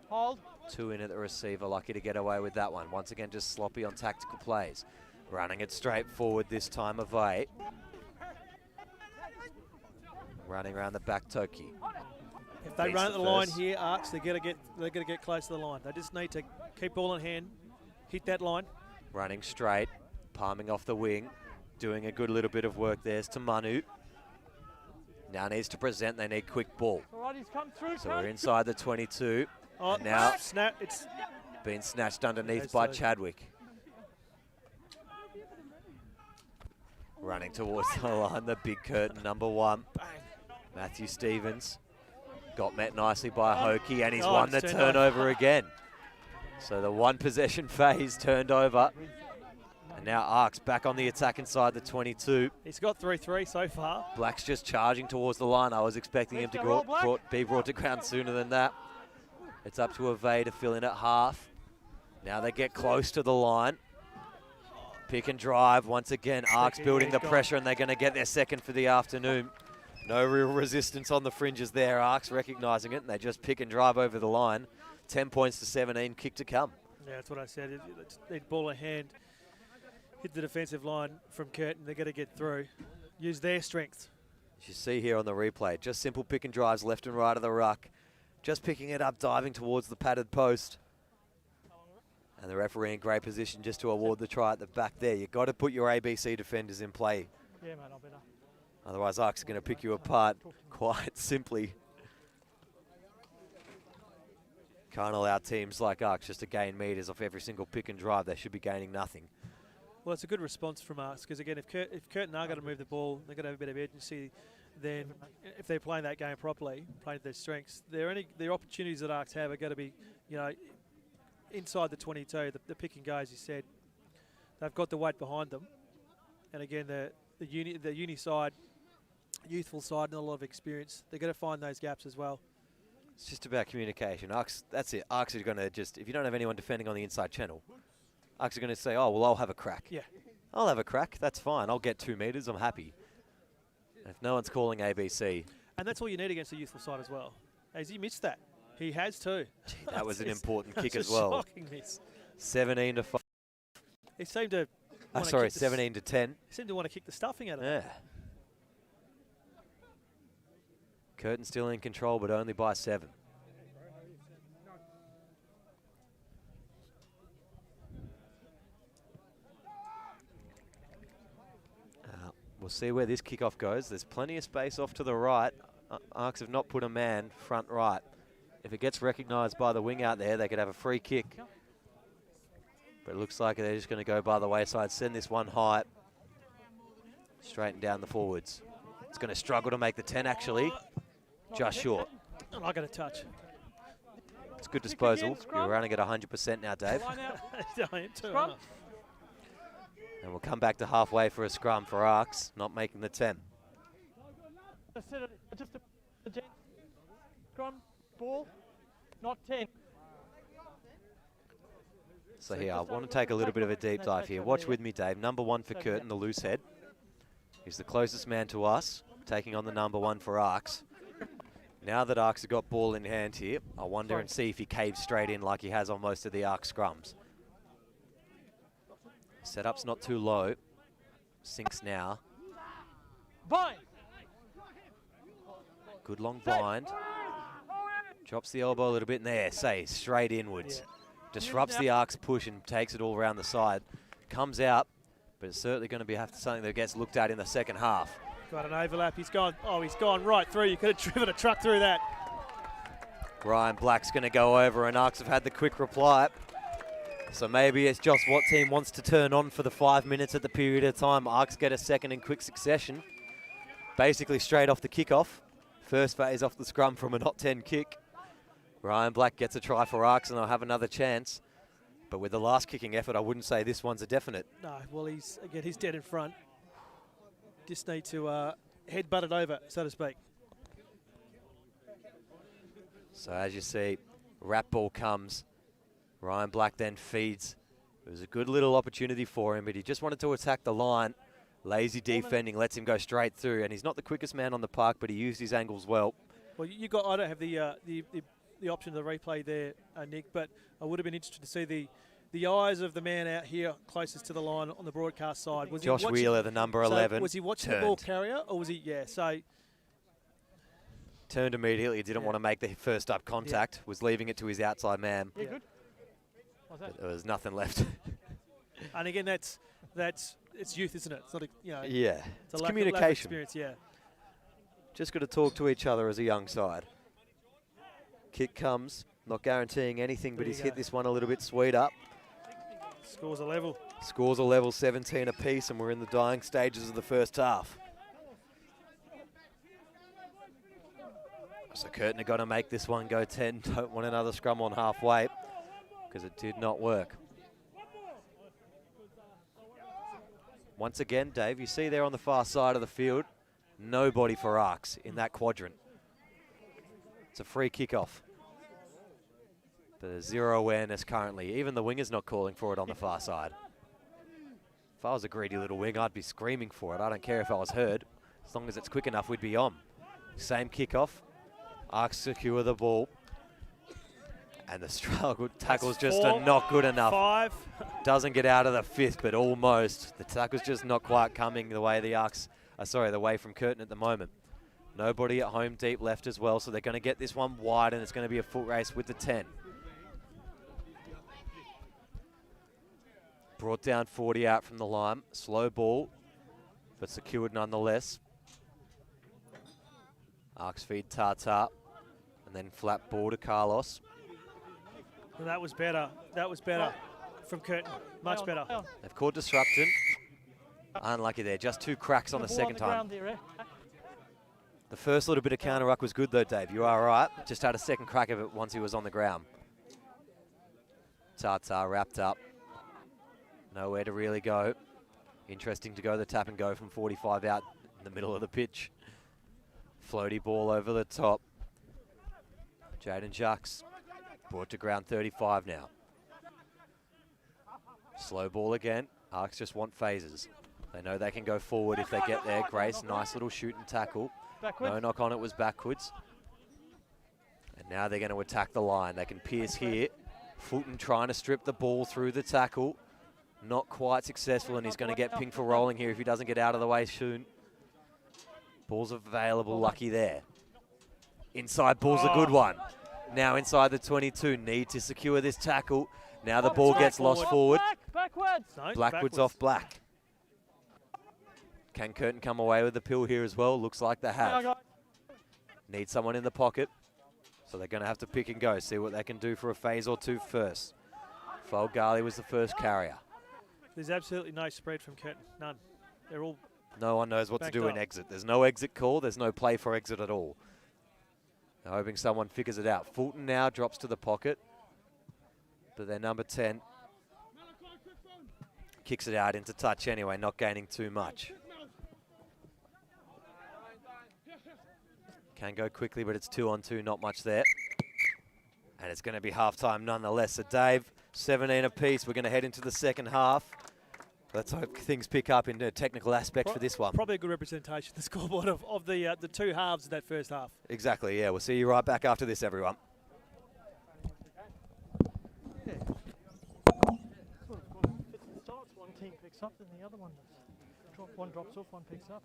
Hold. 2 in at the receiver, lucky to get away with that one. Once again, just sloppy on tactical plays. Running it straight forward this time, Avay. Running around the back, Toki. If they run at the line here, ARKs, they're gonna get close to the line. They just need to keep ball in hand, hit that line. Running straight, palming off the wing, doing a good little bit of work. There's to Manu. Now needs to present, they need quick ball. Alright, he's come through. So we're inside the 22. Oh, now snap! It's been snatched underneath by Chadwick. Running towards the line, the big Curtin, number 1. bang. Matthew Stevens got met nicely by Hokie, and he's won the turnover again. So the 1 possession phase turned over. And now ARKs back on the attack inside the 22. He's got 3-3 so far. Black's just charging towards the line. I was expecting him to be brought to ground sooner than that. It's up to Avay to fill in at half. Now they get close to the line. Pick and drive once again. ARKs building the pressure, and they're going to get their second for the afternoon. No real resistance on the fringes there. ARKs recognising it, and they just pick and drive over the line. 10 points to 17, kick to come. Yeah, that's what I said. Need ball in hand, hit the defensive line from Curtin. They're going to get through. Use their strength. As you see here on the replay, just simple pick and drives left and right of the ruck. Just picking it up, diving towards the padded post. And the referee in great position just to award the try at the back there. You've got to put your ABC defenders in play. Yeah, mate, I'll better. Otherwise, ARKs are going to pick you apart quite simply. Can't allow teams like ARKs just to gain meters off every single pick and drive. They should be gaining nothing. Well, it's a good response from ARKs because, again, if Curtin are going to move the ball, they're going to have a bit of urgency. Then, if they're playing that game properly, playing to their strengths, their opportunities that ARKs have are going to be, inside the 22, the pick and go, as you said, they've got the weight behind them. And again, the uni side, youthful side, not a lot of experience. They're going to find those gaps as well. It's just about communication. ARKs, that's it. ARKs are going to just, if you don't have anyone defending on the inside channel, ARKs are going to say, oh, well, I'll have a crack. Yeah. I'll have a crack. That's fine. I'll get 2 metres. I'm happy. If no one's calling ABC. And that's all you need against the youthful side as well. Has he missed that? He has too. Gee, that was an important kick That's as well. Shocking miss. 17 to 5. He seemed to. Sorry, 17 to 10. He seemed to want to kick the stuffing out of it. Yeah. Curtin still in control, but only by 7. We'll see where this kickoff goes. There's plenty of space off to the right. ARKs have not put a man front right. If it gets recognised by the wing out there, they could have a free kick. But it looks like they're just going to go by the wayside, send this one high, straighten down the forwards. It's going to struggle to make the 10, actually. Just short. I got a touch. It's good disposal. You're running at 100% now, Dave. I am too, aren't I? And we'll come back to halfway for a scrum for ARKs, not making the 10. Just a scrum, ball, not 10. So here, I want to take a little bit of a deep dive here. Watch with me, Dave. Number 1 for Curtin, the loose head. He's the closest man to us, taking on the number 1 for ARKs. Now that ARKs have got ball in hand here, I wonder and see if he caves straight in like he has on most of the ARK scrums. Setup's not too low. Sinks now. Bind. Good long blind. Drops the elbow a little bit in there. Say, straight inwards. Yeah. Disrupts the ARKs push and takes it all around the side. Comes out, but it's certainly going to be something that gets looked at in the second half. Got an overlap. He's gone. Oh, he's gone right through. You could have driven a truck through that. Ryan Black's going to go over, and ARKs have had the quick reply. So maybe it's just what team wants to turn on for the 5 minutes at the period of time. ARKs get a second in quick succession. Basically straight off the kickoff. First phase off the scrum from a not 10 kick. Ryan Black gets a try for ARKs and they'll have another chance. But with the last kicking effort, I wouldn't say this one's a definite. No, well, he's dead in front. Just need to headbutt it over, so to speak. So as you see, wrap ball comes. Ryan Black then feeds. It was a good little opportunity for him, but he just wanted to attack the line. Lazy defending lets him go straight through, and he's not the quickest man on the park, but he used his angles well. Well, I don't have the option of the replay there, Nick, but I would have been interested to see the eyes of the man out here closest to the line on the broadcast side. Was Josh Wheeler, the number 11. Was he watching the ball carrier, or was he? Yeah. So turned immediately. Didn't want to make the first up contact. Was leaving it to his outside man. Yeah, good. But there was nothing left. And again, that's it's youth, isn't it? It's not yeah. It's a communication. lack of experience. Yeah. Just got to talk to each other as a young side. Kick comes, not guaranteeing anything, but he's hit this one a little bit sweeter. Scores a level. Scores a level, 17 apiece, and we're in the dying stages of the first half. So Curtin have got to make this one go 10. Don't want another scrum on halfway, because it did not work. Once again, Dave, you see there on the far side of the field, nobody for ARKs in that quadrant. It's a free kickoff. But there's zero awareness currently. Even the winger's not calling for it on the far side. If I was a greedy little wing, I'd be screaming for it. I don't care if I was heard. As long as it's quick enough, we'd be on. Same kickoff. ARKs secure the ball. And the struggle tackle's just not good enough. 5. Doesn't get out of the 5th, but almost. The tackle's just not quite coming the way the ARKs, the way from Curtin at the moment. Nobody at home deep left as well, so they're going to get this one wide, and it's going to be a foot race with the 10. Brought down 40 out from the line. Slow ball, but secured nonetheless. ARKs feed Tata, and then flat ball to Carlos. Well, that was better. That was better from Curtin. Much better. They've caught disruption. Unlucky there. Just 2 cracks on the second time. The first little bit of counter ruck was good though, Dave. You are right. Just had a second crack of it once he was on the ground. Tata wrapped up. Nowhere to really go. Interesting to go the tap and go from 45 out in the middle of the pitch. Floaty ball over the top. Jaden Jacques brought to ground 35 now. Slow ball again. ARKs just want phases. They know they can go forward if they get there. Grace, nice little shoot and tackle. No knock on, it was backwards. And now they're going to attack the line. They can pierce here. Fulton trying to strip the ball through the tackle. Not quite successful, and he's going to get pinged for rolling here if he doesn't get out of the way soon. Ball's available, lucky there. Inside ball's a good one. Now inside the 22, need to secure this tackle. Now the ball gets lost forward. Backwards. No, Blackwood's off Black. Can Curtin come away with the pill here as well? Looks like they have. Need someone in the pocket. So they're going to have to pick and go, see what they can do for a phase or two first. Folgali was the first carrier. There's absolutely no spread from Curtin. None. They're all... No one knows what to do in up. exit. There's no exit call. There's no play for exit at all. They're hoping someone figures it out. Fulton now drops to the pocket. But their number 10 kicks it out into touch anyway, not gaining too much. Can go quickly, but it's 2-on-2, not much there. And it's going to be halftime nonetheless. So Dave, 17 apiece. We're going to head into the second half. Let's hope things pick up in the technical aspects for this one. Probably a good representation, the scoreboard of the two halves of that first half. Exactly, yeah. We'll see you right back after this, everyone. Yeah. It starts, one team picks up, and the other one does. One drops off, one picks up.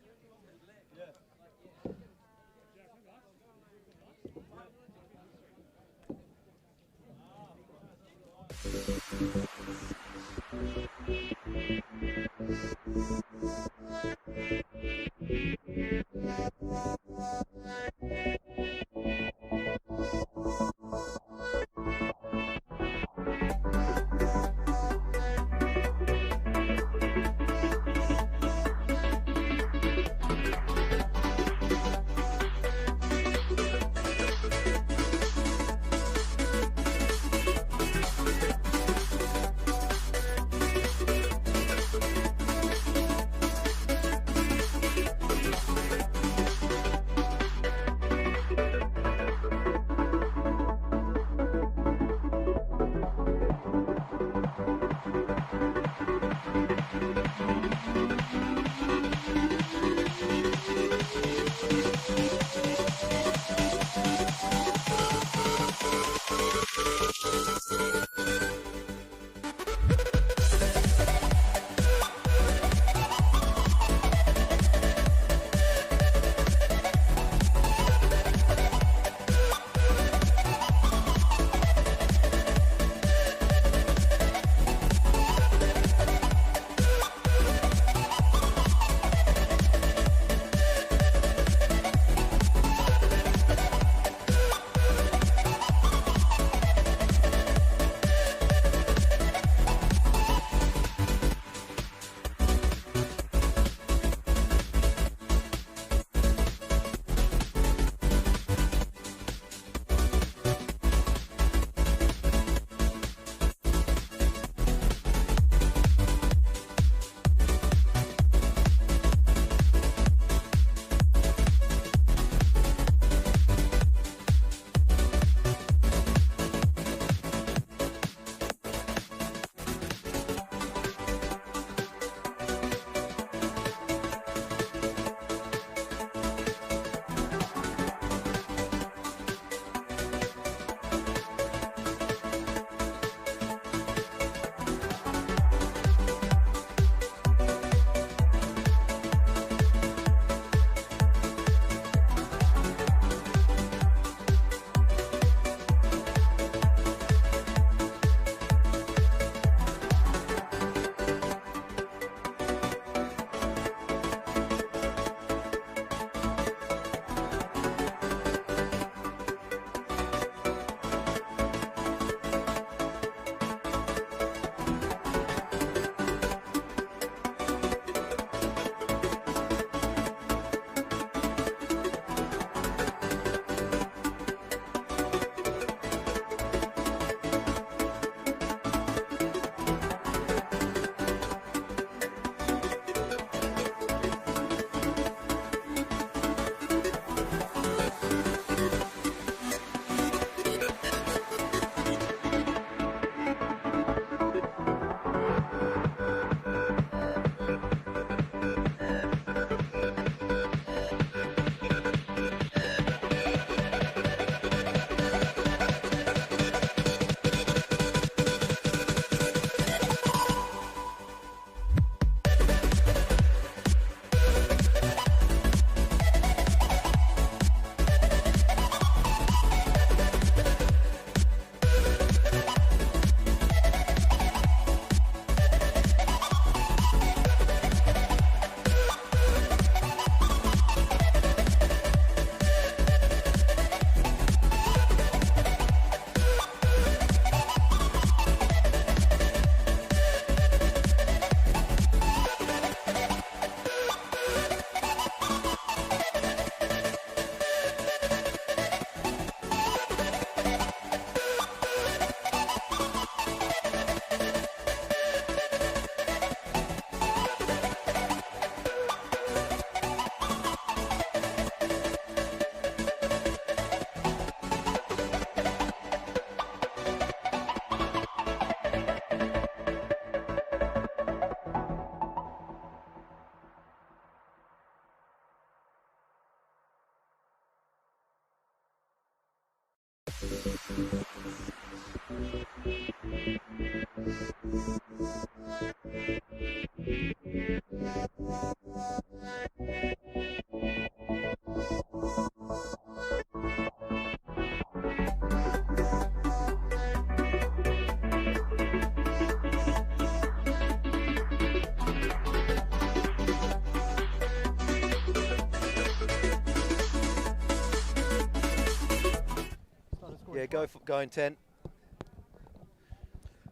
going 10.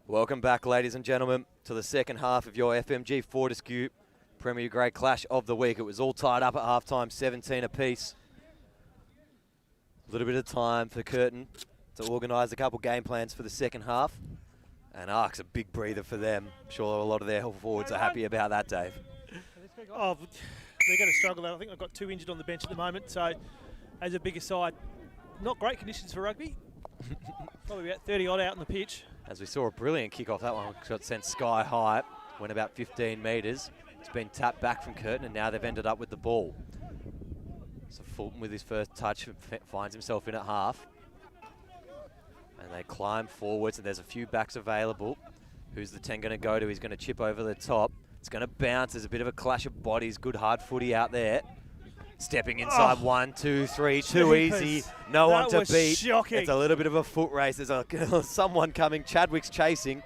Welcome back, ladies and gentlemen, to the second half of your FMG Fortescue Premier Grade Clash of the week. It was all tied up at halftime, 17 apiece. A little bit of time for Curtin to organise a couple game plans for the second half. And ARKs, a big breather for them. I'm sure a lot of their forwards are happy about that, Dave. Oh, they're going to struggle. I think they've got 2 injured on the bench at the moment. So, as a bigger side, not great conditions for rugby. Probably about 30-odd out on the pitch. As we saw a brilliant kick off, that one got sent sky high, went about 15 metres. It's been tapped back from Curtin, and now they've ended up with the ball. So Fulton with his first touch finds himself in at half. And they climb forwards, and there's a few backs available. Who's the 10 going to go to? He's going to chip over the top. It's going to bounce. There's a bit of a clash of bodies. Good hard footy out there. Stepping inside, 1, 2, 3, too easy. No one to beat. Shocking. It's a little bit of a foot race. There's someone coming. Chadwick's chasing.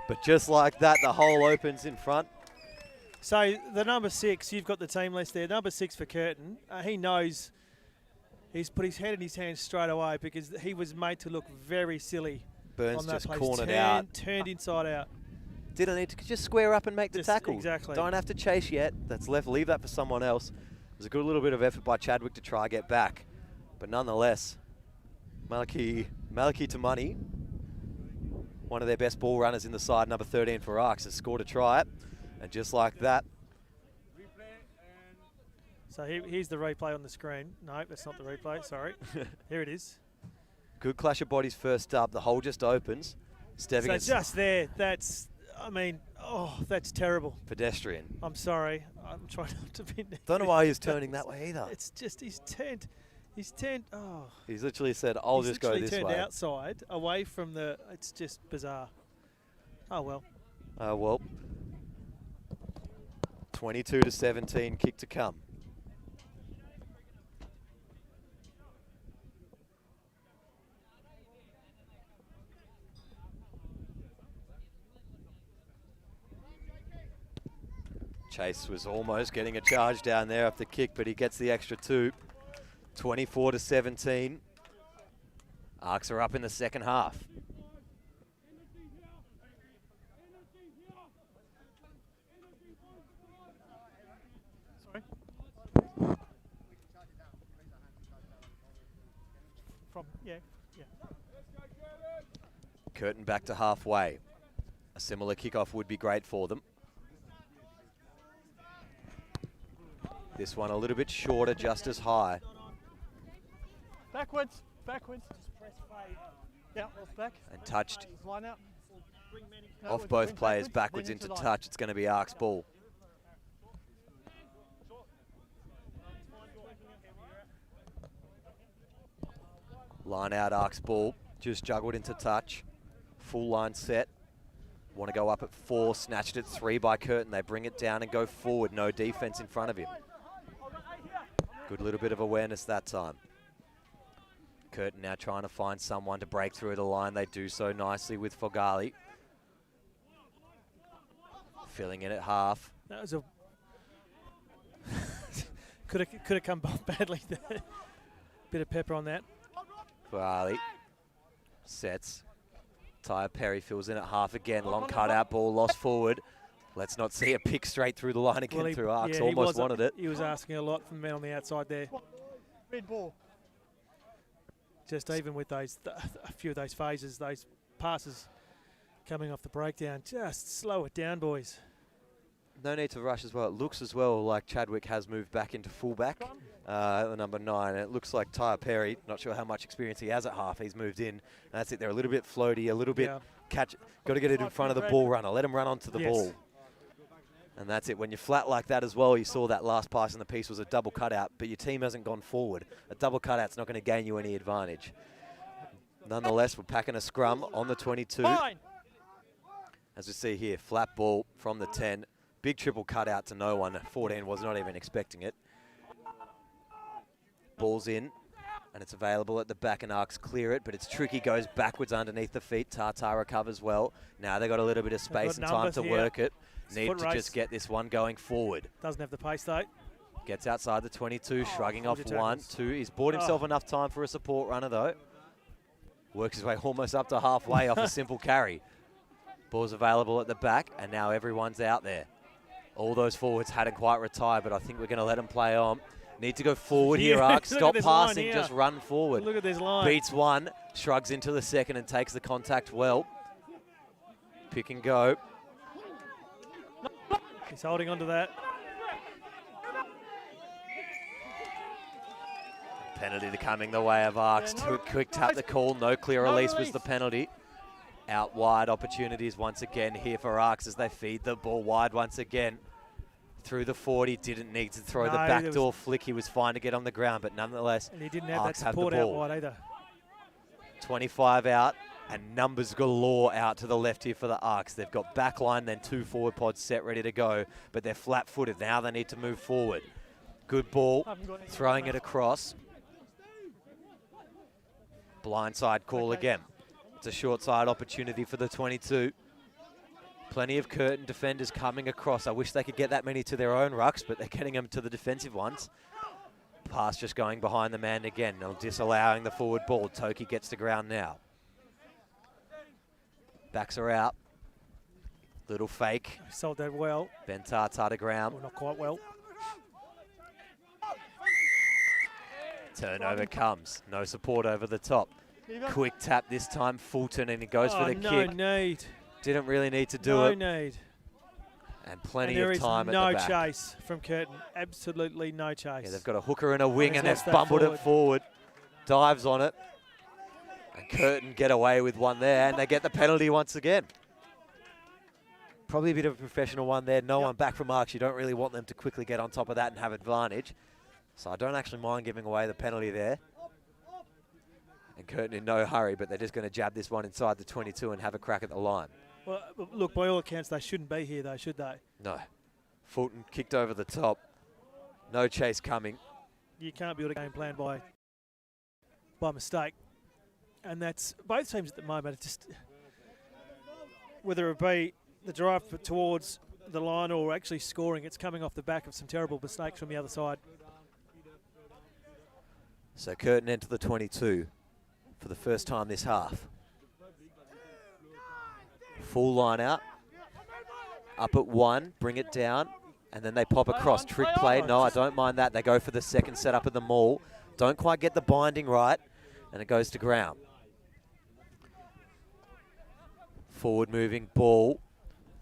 But just like that, the hole opens in front. So the number 6, you've got the team list there. Number 6 for Curtin. He knows he's put his head in his hands straight away because he was made to look very silly. Burns on that just place. cornered out. Turned inside out. Didn't need to just square up and make the tackle. Exactly. Don't have to chase yet. That's left. Leave that for someone else. It was a good little bit of effort by Chadwick to try get back. But nonetheless, Maliki to money. One of their best ball runners in the side, number 13 for ARKs, has scored a try. And just like that. So here's the replay on the screen. No, that's not the replay. Sorry. Here it is. Good clash of bodies first up. The hole just opens. Stepping so just there, that's, I mean, that's terrible. Pedestrian. I'm sorry. I'm trying not to be negative. Don't know why he's turning that way either. It's just, he's turned, He's literally said, I'll just go this way. He's literally turned outside, away from the, it's just bizarre. Oh, well. Well. 22-17, kick to come. Chase was almost getting a charge down there off the kick, but he gets the extra 2. 24-17. ARKs are up in the second half. Sorry? Yeah. Curtin back to halfway. A similar kickoff would be great for them. This one a little bit shorter, just as high. Backwards. Just press fade. Yeah, off back. And touched Line out. off both players backwards into touch. It's going to be ARKs' ball. Line out, ARKs' ball. Just juggled into touch. Full line set. Want to go up at 4. Snatched at 3 by Curtin. They bring it down and go forward. No defense in front of him. Good little bit of awareness that time. Curtin now trying to find someone to break through the line. They do so nicely with Physicality. Filling in at half. That was a... could have come badly there. Bit of pepper on that. Physicality sets. Tyre Perry fills in at half again. Long cutout ball lost forward. Let's not see a pick straight through the line again through ARKs. Yeah, almost wanted it. He was asking a lot from the man on the outside there. Red ball. Just even with those, a few of those phases, those passes coming off the breakdown, just slow it down, boys. No need to rush as well. It looks as well like Chadwick has moved back into fullback, the number 9. And it looks like Tyre Perry, not sure how much experience he has at half, he's moved in. And that's it, they're a little bit floaty, a little bit got to get it in front of the ball runner. Let him run onto the ball. And that's it. When you're flat like that as well, you saw that last pass in the piece was a double cutout, but your team hasn't gone forward. A double cutout's not going to gain you any advantage. Nonetheless, we're packing a scrum on the 22. As we see here, flat ball from the 10. Big triple cutout to no one. 14 was not even expecting it. Ball's in, and it's available at the back, and ARKs clear it, but it's tricky, goes backwards underneath the feet. Tartar recovers well. Now they've got a little bit of space and time to work it. Need to just get this one going forward. Doesn't have the pace though. Gets outside the 22, shrugging off 1, 2. He's bought himself enough time for a support runner though. Works his way almost up to halfway off a simple carry. Ball's available at the back, and now everyone's out there. All those forwards hadn't quite retired, but I think we're going to let them play on. Need to go forward here, ARKs. Stop passing, just run forward. Look at this line. Beats one, shrugs into the second and takes the contact well. Pick and go. He's holding on to that. Penalty coming the way of ARKs. Quick tap the call. No clear release was the penalty. Out wide opportunities once again here for ARKs as they feed the ball wide once again. Through the 40, didn't need to throw the backdoor flick. He was fine to get on the ground, but nonetheless, and he didn't have ARKs that support out wide either. 25 out, and numbers galore out to the left here for the ARKs. They've got backline, then 2 forward pods set ready to go, but they're flat-footed. Now they need to move forward. Good ball, throwing it across. Blindside call again. It's a short side opportunity for the 22. Plenty of Curtin defenders coming across. I wish they could get that many to their own rucks, but they're getting them to the defensive ones. Pass just going behind the man again. No, disallowing the forward ball. Toki gets to ground now. Backs are out. Little fake. Sold that well. Ben Tartar to ground. Well, not quite well. Turnover comes. No support over the top. Quick tap this time. Fulton, and he goes for the kick. No need. Didn't really need to do it. No need. And plenty of time at the back. No chase from Curtin. Absolutely no chase. Yeah, they've got a hooker and a wing, and they've bumbled it forward. Dives on it. And Curtin get away with one there, and they get the penalty once again. Probably a bit of a professional one there. No one back from ARKs. You don't really want them to quickly get on top of that and have advantage. So I don't actually mind giving away the penalty there. And Curtin in no hurry, but they're just going to jab this one inside the 22 and have a crack at the line. Well, look, by all accounts, they shouldn't be here, though, should they? No. Fulton kicked over the top. No chase coming. You can't build a game plan by mistake. And that's both teams at the moment. It's just, whether it be the drive towards the line or actually scoring, it's coming off the back of some terrible mistakes from the other side. So Curtin enter the 22 for the first time this half. Full line out. Up at 1, bring it down, and then they pop across. Trick play, no, I don't mind that. They go for the second setup of the maul. Don't quite get the binding right, and it goes to ground. Forward moving ball.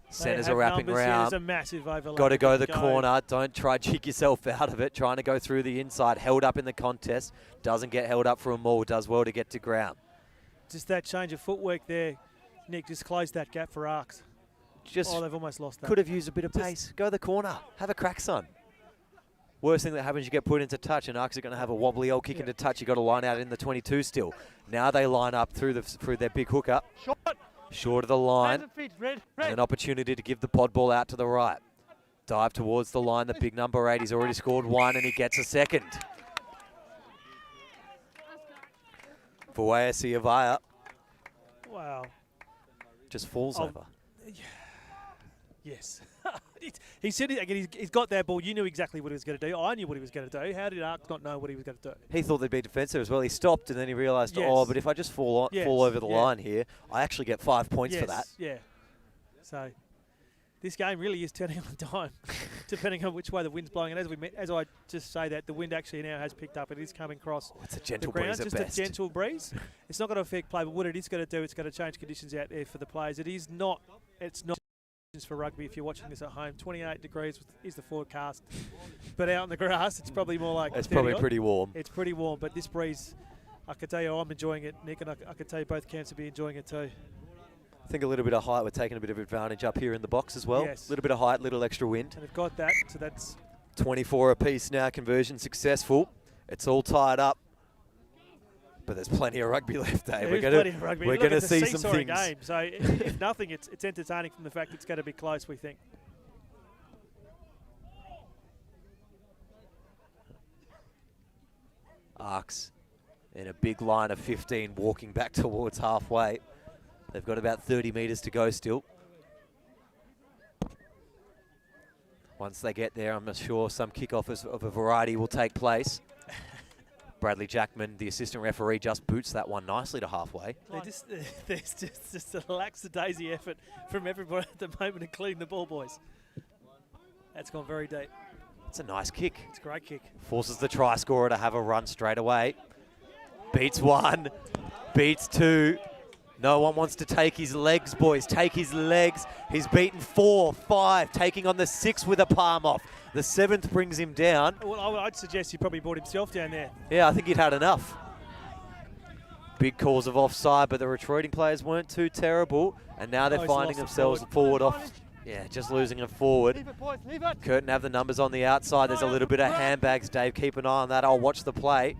Centers are wrapping around. There's a massive overlap. Got to go the corner. Don't try to jig yourself out of it. Trying to go through the inside. Held up in the contest. Doesn't get held up for a maul. Does well to get to ground. Just that change of footwork there, Nick, just closed that gap for ARKs. They've almost lost that. Could have used a bit of pace. Go the corner. Have a crack, son. Worst thing that happens, you get put into touch, and ARKs are going to have a wobbly old kick into touch. You got to line out in the 22 still. Now they line up through their big hooker. Short of the line, and an opportunity to give the pod ball out to the right. Dive towards the line, the big number 8. He's already scored 1, and he gets a second. Fuea Siavaya. Wow. Just falls over. Yes. He said it again. He's got that ball. You knew exactly what he was going to do. I knew what he was going to do. How did ARKs not know what he was going to do? He thought they'd be defensive as well. He stopped and then he realised, but if I just fall over the line here, I actually get 5 points for that. Yeah. So this game really is turning on dime, depending on which way the wind's blowing. And as I just say that, the wind actually now has picked up. It is coming across it's a gentle the ground. breeze at Just best. a gentle breeze. It's not going to affect play, but what it is going to do, it's going to change conditions out there for the players. It's not for rugby. If you're watching this at home, 28 degrees is the forecast, but out on the grass it's probably more like it's probably pretty warm. It's pretty warm, but this breeze, I could tell you I'm enjoying it, Nick, and I could tell you both camps will be enjoying it too. I think a little bit of height, we're taking a bit of advantage up here in the box as well. Yes. A little bit of height, little extra wind. And they've got that, so that's 24 apiece now, conversion successful. It's all tied up. But there's plenty of rugby left, eh? We're going to see some things. Game. So if nothing, it's entertaining from the fact it's going to be close, we think. ARKs in a big line of 15 walking back towards halfway. They've got about 30 metres to go still. Once they get there, I'm not sure some kickoff of a variety will take place. Bradley Jackman, the assistant referee, just boots that one nicely to halfway. There's just a lackadaisy effort from everybody at the moment, including the ball boys. That's gone very deep. It's a nice kick. It's a great kick. Forces the try scorer to have a run straight away. Beats one, beats two. No one wants to take his legs, boys. Take his legs. He's beaten 4, 5, taking on the 6 with a palm off. The 7th brings him down. Well, I'd suggest he probably brought himself down there. Yeah, I think he'd had enough. Big calls of offside, but the retreating players weren't too terrible. And now they're finding themselves forward off. Yeah, just losing it forward. Leave it, boys, leave it. Curtin have the numbers on the outside. There's a little bit of handbags, Dave. Keep an eye on that. I'll watch the play.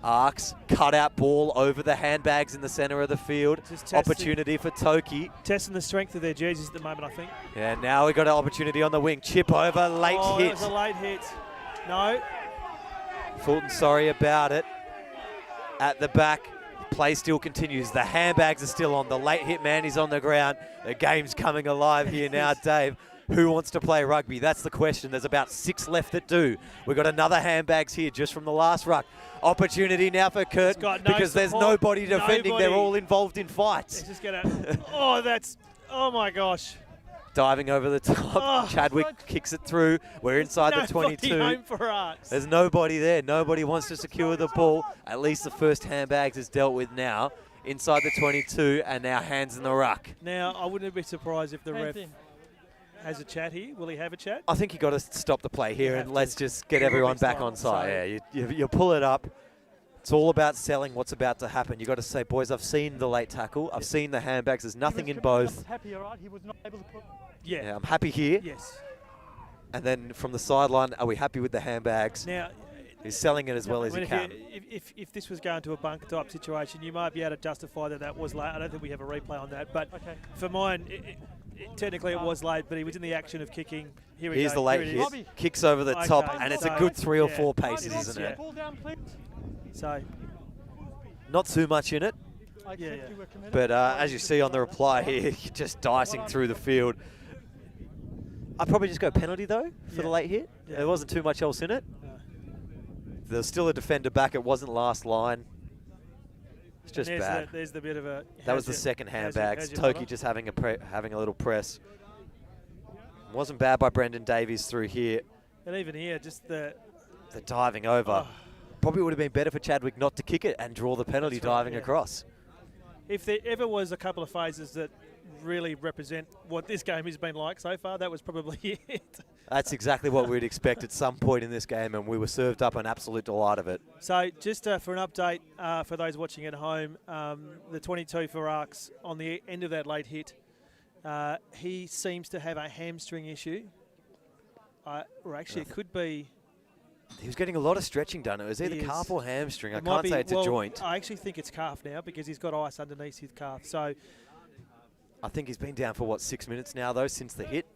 ARKs, cut-out ball over the handbags in the centre of the field. Opportunity for Toki. Testing the strength of their jerseys at the moment, I think. Yeah, now we've got an opportunity on the wing. Chip over, late hit. That was a late hit. No. Fulton sorry about it. At the back, play still continues. The handbags are still on. The late hit man is on the ground. The game's coming alive here now, Dave. Who wants to play rugby? That's the question. There's about 6 left that do. We've got another handbags here just from the last ruck. Opportunity now for Curtin because there's nobody defending. They're all involved in fights. It's just gonna, oh my gosh. Diving over the top. Chadwick kicks it through. We're inside the 22. Home for ARKs. There's nobody there. Nobody wants to secure the ball. At least the first handbags is dealt with now. Inside the 22 and now hands in the ruck. Now, I wouldn't be surprised if the ref has a chat here. Will he have a chat? I think you've got to stop the play here and let's just get everyone back on side. Yeah, you pull it up. It's all about selling what's about to happen. You've got to say, boys, I've seen the late tackle. I've seen the handbags. There's nothing in both. Happy, all right? He was not able to put. Yeah, I'm happy here. Yes. And then from the sideline, are we happy with the handbags? Now, he's selling it as well as he can. If this was going to a bunker type situation, you might be able to justify that was late. I don't think we have a replay on that. But for mine, technically it was late, but he was in the action of kicking. Here's the late hit. Kicks over the top, and it's a good 3 or 4 paces, isn't it? So, not too much in it. But as you see on the reply here, just dicing through the field. I'd probably just go penalty, though, for the late hit. Yeah. There wasn't too much else in it. No. There's still a defender back. It wasn't last line. It's just bad. There's the bit of a... That was the second handbags. Toki just having a little press. Wasn't bad by Brendan Davies through here. And even here, just the diving over. Probably would have been better for Chadwick not to kick it and draw the penalty diving across. If there ever was a couple of phases that really represent what this game has been like so far, that was probably it. That's exactly what we'd expect at some point in this game, and we were served up an absolute delight of it. So just for an update for those watching at home, the 22 for ARKs on the end of that late hit, he seems to have a hamstring issue. Or actually it could be... He was getting a lot of stretching done. It was either calf or hamstring. I can't say it's a joint. I actually think it's calf now because he's got ice underneath his calf. So I think he's been down for, what, 6 minutes now, though, since the hit?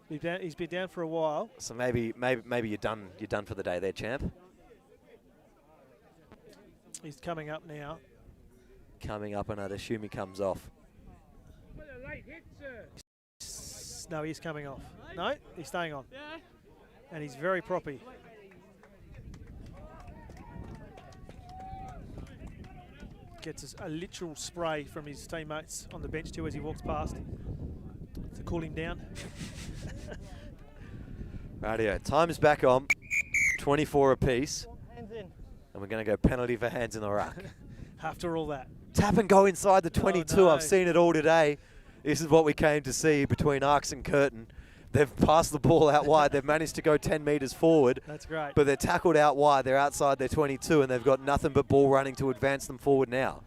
He's been down for a while. So maybe you're done for the day there, champ. He's coming up now. Coming up, and I'd assume he comes off. No, he's coming off. No, he's staying on. And he's very proppy. Gets a literal spray from his teammates on the bench too as he walks past to cool him down. Rightio, time's back on. 24 apiece. Hands in. And we're going to go penalty for hands in the ruck. After all that. Tap and go inside the 22. No. I've seen it all today. This is what we came to see between ARKs and Curtin. They've passed the ball out wide. They've managed to go 10 metres forward. That's great. But they're tackled out wide. They're outside their 22, and they've got nothing but ball running to advance them forward now.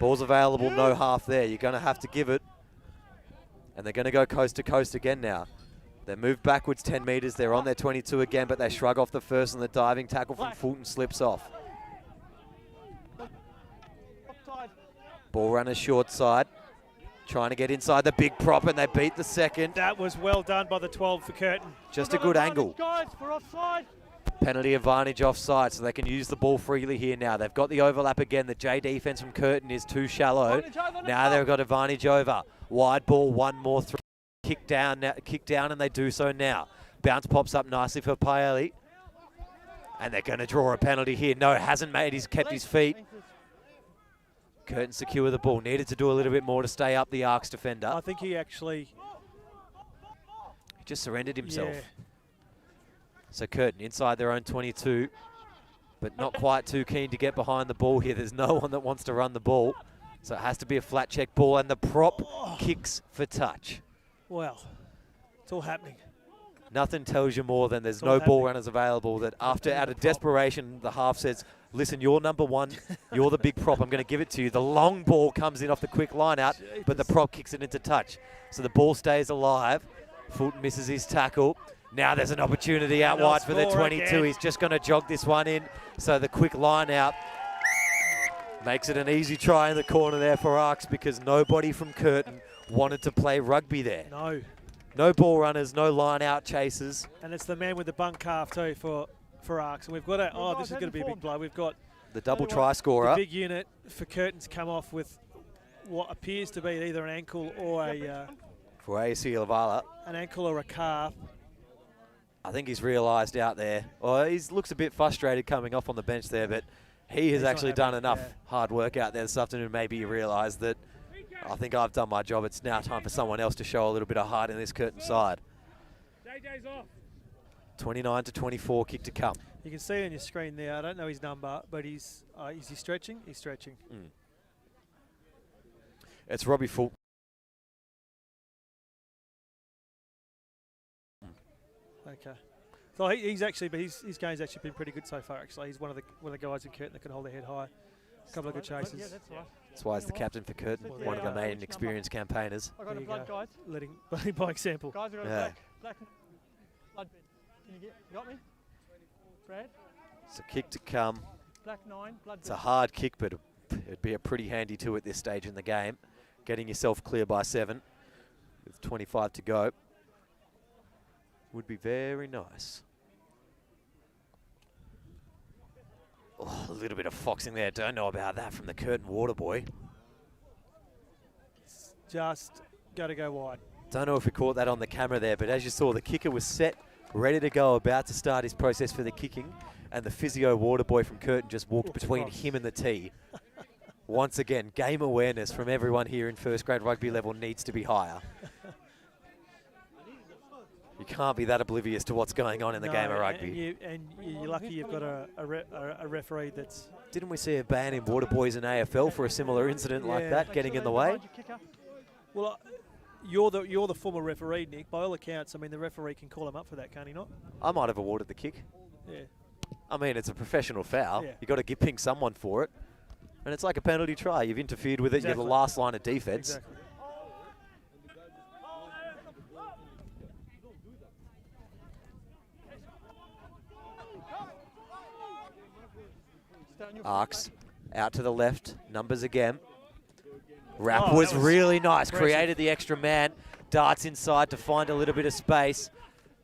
Ball's available, no half there. You're going to have to give it. And they're going to go coast to coast again now. They move backwards 10 metres. They're on their 22 again, but they shrug off the first, and the diving tackle from Fulton slips off. Ball runner short side. Trying to get inside the big prop, and they beat the second. That was well done by the 12 for Curtin. Just a good angle. Guys, we're offside. Penalty advantage offside, so they can use the ball freely here now. They've got the overlap again. The J defense from Curtin is too shallow. Now they've got advantage over. Wide ball, one more through. Kick down, and they do so now. Bounce pops up nicely for Paeli. And they're going to draw a penalty here. No, hasn't made. He's kept his feet. Curtin secure the ball. Needed to do a little bit more to stay up the ARKs defender. I think he actually... He just surrendered himself. Yeah. So Curtin inside their own 22, but not quite too keen to get behind the ball here. There's no one that wants to run the ball. So it has to be a flat check ball, and the prop kicks for touch. Well, it's all happening. Nothing tells you more than there's no ball runners available, that after, out of desperation, the half says, listen, you're number one, you're the big prop, I'm going to give it to you. The long ball comes in off the quick line out, but the prop kicks it into touch. So the ball stays alive. Fulton misses his tackle. Now there's an opportunity out wide for the 22. Again. He's just going to jog this one in. So the quick line out makes it an easy try in the corner there for ARKs, because nobody from Curtin wanted to play rugby there. No. No ball runners, no line out chasers. And it's the man with the bunk calf too for ARKs. And we've got a, oh, this is going to be a big blow. We've got the double try scorer. The big unit for Curtin's come off with what appears to be either an ankle or a... for AC Lavala. An ankle or a calf. I think he's realised out there. Well, he looks a bit frustrated coming off on the bench there, but he has actually done enough hard work out there this afternoon. Maybe he realised that I think I've done my job. It's now time for someone else to show a little bit of heart in this Curtin side. 29-24, kick to come. You can see on your screen there, I don't know his number, but is he stretching? He's stretching. It's Robbie Fulton. Okay. So he's actually, but his game's actually been pretty good so far. Actually, he's one of the guys in Curtin that can hold their head high. A couple of good chases. Yeah, that's right. That's why he's the captain for Curtin, one of the main experienced campaigners. I got a blood, guys. Leading by example. Guys, I got a black blood bin. Can you got me? Brad? It's a kick to come. Black 9, blood bin. It's a hard kick, but it'd be a pretty handy two at this stage in the game. Getting yourself clear by 7 with 25 to go would be very nice. Oh, a little bit of foxing there. Don't know about that from the Curtin water boy. Just got to go wide. Don't know if we caught that on the camera there, but as you saw, the kicker was set, ready to go, about to start his process for the kicking, and the physio water boy from Curtin just walked between him and the tee. Once again, game awareness from everyone here in first grade rugby level needs to be higher. You can't be that oblivious to what's going on in the game of rugby. And you're lucky you've got a referee that's... Didn't we see a ban in water boys in AFL for a similar incident like that, getting in the way? Well, you're the former referee, Nick. By all accounts, I mean, the referee can call him up for that, can't he not? I might have awarded the kick. Yeah. I mean, it's a professional foul. Yeah. You've got to ping someone for it. And it's like a penalty try. You've interfered with it. You're the last line of defence. Exactly. ARKs out to the left, numbers again. Rap was really nice, created the extra man, darts inside to find a little bit of space.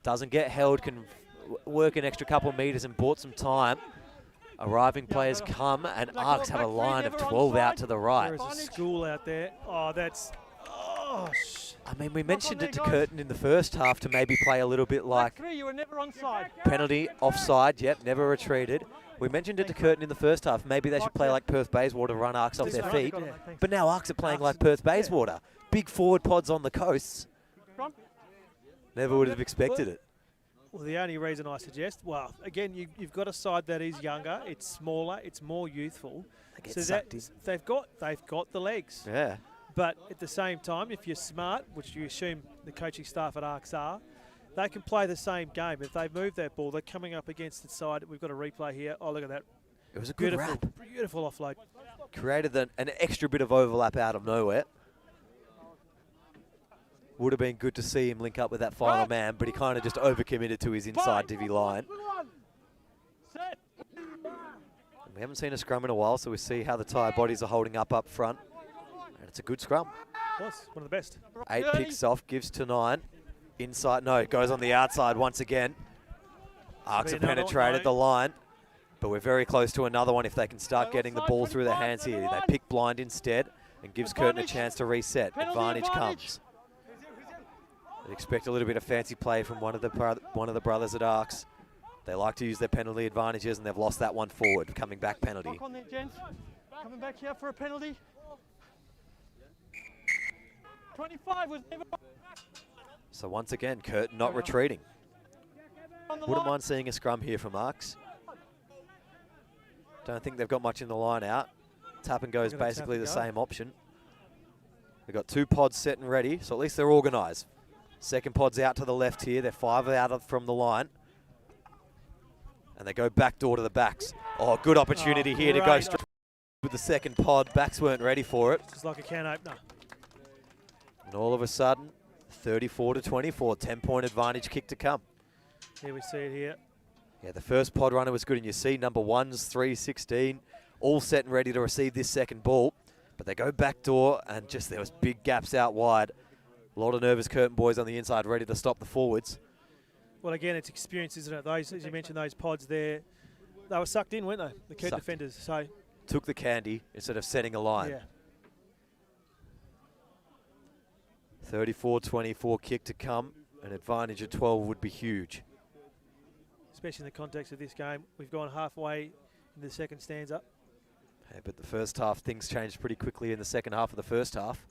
Doesn't get held, can work an extra couple of metres and bought some time. Arriving players come, and ARKs have a line of 12 out to the right. There is a school out there. Oh, that's... Oh, I mean, we mentioned it to Curtin in the first half to maybe play a little bit like penalty, offside, yep, never retreated. We mentioned it to Curtin in the first half. Maybe they should play like Perth Bayswater, run ARKs off their feet. But now ARKs are playing like Perth Bayswater. Big forward pods on the coasts. Never would have expected it. Well, the only reason I suggest, well, again, you've got a side that is younger, it's smaller, it's more youthful. So they've got the legs. Yeah. But at the same time, if you're smart, which you assume the coaching staff at ARKs are, they can play the same game. If they move that ball, they're coming up against the side. We've got a replay here. Oh, look at that. It was a good wrap. Beautiful offload. Created an extra bit of overlap out of nowhere. Would have been good to see him link up with that final man, but he kind of just overcommitted to his inside divvy line. We haven't seen a scrum in a while, so we see how the tired bodies are holding up front. And it's a good scrum. Yes, one of the best. 8 picks off, gives to 9. Inside, no, it goes on the outside once again. ARKs have penetrated the line, but we're very close to another one if they can start getting the ball through their hands here. They pick blind instead and gives Curtin a chance to reset. Advantage comes. They expect a little bit of fancy play from one of the brothers at ARKs. They like to use their penalty advantages, and they've lost that one forward. Coming back penalty. Back on there, gents. Coming back here for a penalty. 25 was never. So once again, Curtin not retreating. Wouldn't mind seeing a scrum here from ARKs. Don't think they've got much in the line out. Tap and go is basically the same option. They've got 2 pods set and ready, so at least they're organised. Second pod's out to the left here. They're 5 out from the line. And they go back door to the backs. Oh, good opportunity here to go straight with the second pod. Backs weren't ready for it. It's like a can opener. And all of a sudden, 34 to 24, 10-point advantage kick to come. Here we see it here. Yeah, the first pod runner was good, and you see number 1's 3-16, all set and ready to receive this second ball. But they go back door, and just there was big gaps out wide. A lot of nervous Curtin boys on the inside ready to stop the forwards. Well, again, it's experience, isn't it? Those, as you mentioned, those pods there, they were sucked in, weren't they? The Curtin defenders. So took the candy instead of setting a line. Yeah. 34-24 kick to come. An advantage of 12 would be huge. Especially in the context of this game. We've gone halfway into the second stanza. Yeah, but the first half, things changed pretty quickly in the second half of the first half.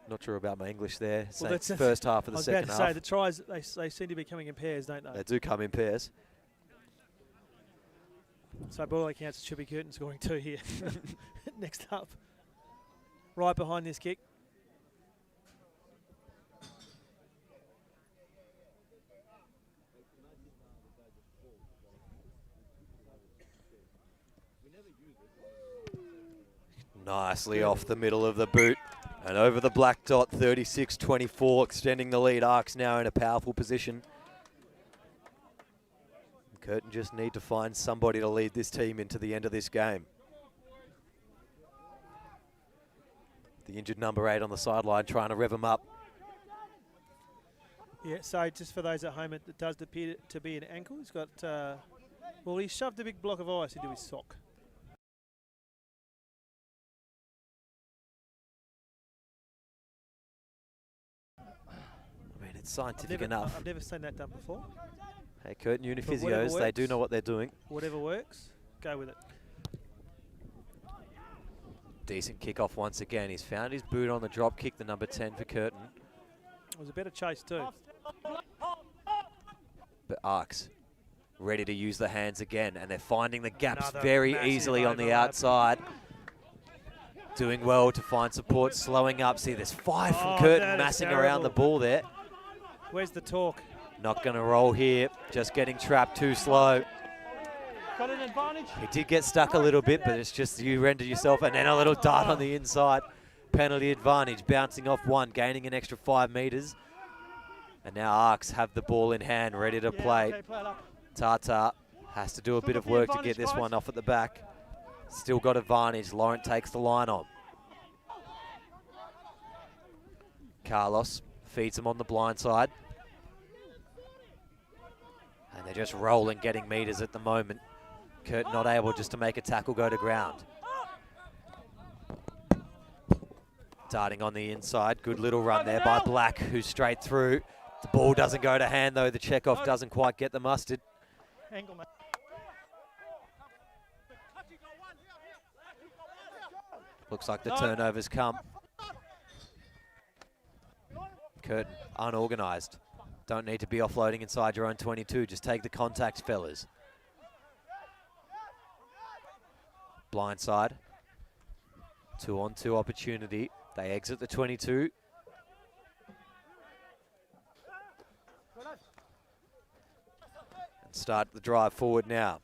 Not sure about my English there. Well, that's the first half of the second half. I was about to say, the tries, they seem to be coming in pairs, don't they? They do come in pairs. So by all accounts, it should be Curtin scoring 2 here. Next up. Right behind this kick. Nicely off the middle of the boot. And over the black dot, 36-24, extending the lead. ARKs now in a powerful position. Curtin just need to find somebody to lead this team into the end of this game. The injured number 8 on the sideline trying to rev him up. Yeah, so just for those at home, it does appear to be an ankle. He's got, well, he shoved a big block of ice into his sock. I mean, it's scientific enough. I've never seen that done before. Hey, Curtin Uniphysios, they do know what they're doing. Whatever works, go with it. Decent kickoff once again. He's found his boot on the drop kick, the number 10 for Curtin. It was a better chase too. But ARKs ready to use the hands again, and they're finding the gaps Another very easily on the outside. Doing well to find support, slowing up. See, there's 5 from Curtin massing around the ball there. Where's the talk? Not going to roll here, just getting trapped too slow. Got an advantage. He did get stuck a little bit, but it's just you rendered yourself, and then a little dart on the inside. Penalty advantage, bouncing off 1, gaining an extra 5 metres. And now ARKs have the ball in hand, ready to play. Tata has to do a bit of work to get this one off at the back. Still got advantage. Laurent takes the line on. Carlos feeds him on the blind side. And they're just rolling, getting metres at the moment. Curtin not able just to make a tackle go to ground. Darting on the inside. Good little run there by Black, who's straight through. The ball doesn't go to hand, though. The checkoff doesn't quite get the mustard. Looks like the turnover's come. Curtin, unorganised. Don't need to be offloading inside your own 22. Just take the contacts, fellas. Blindside. 2-on-2 opportunity. They exit the 22. And start the drive forward now.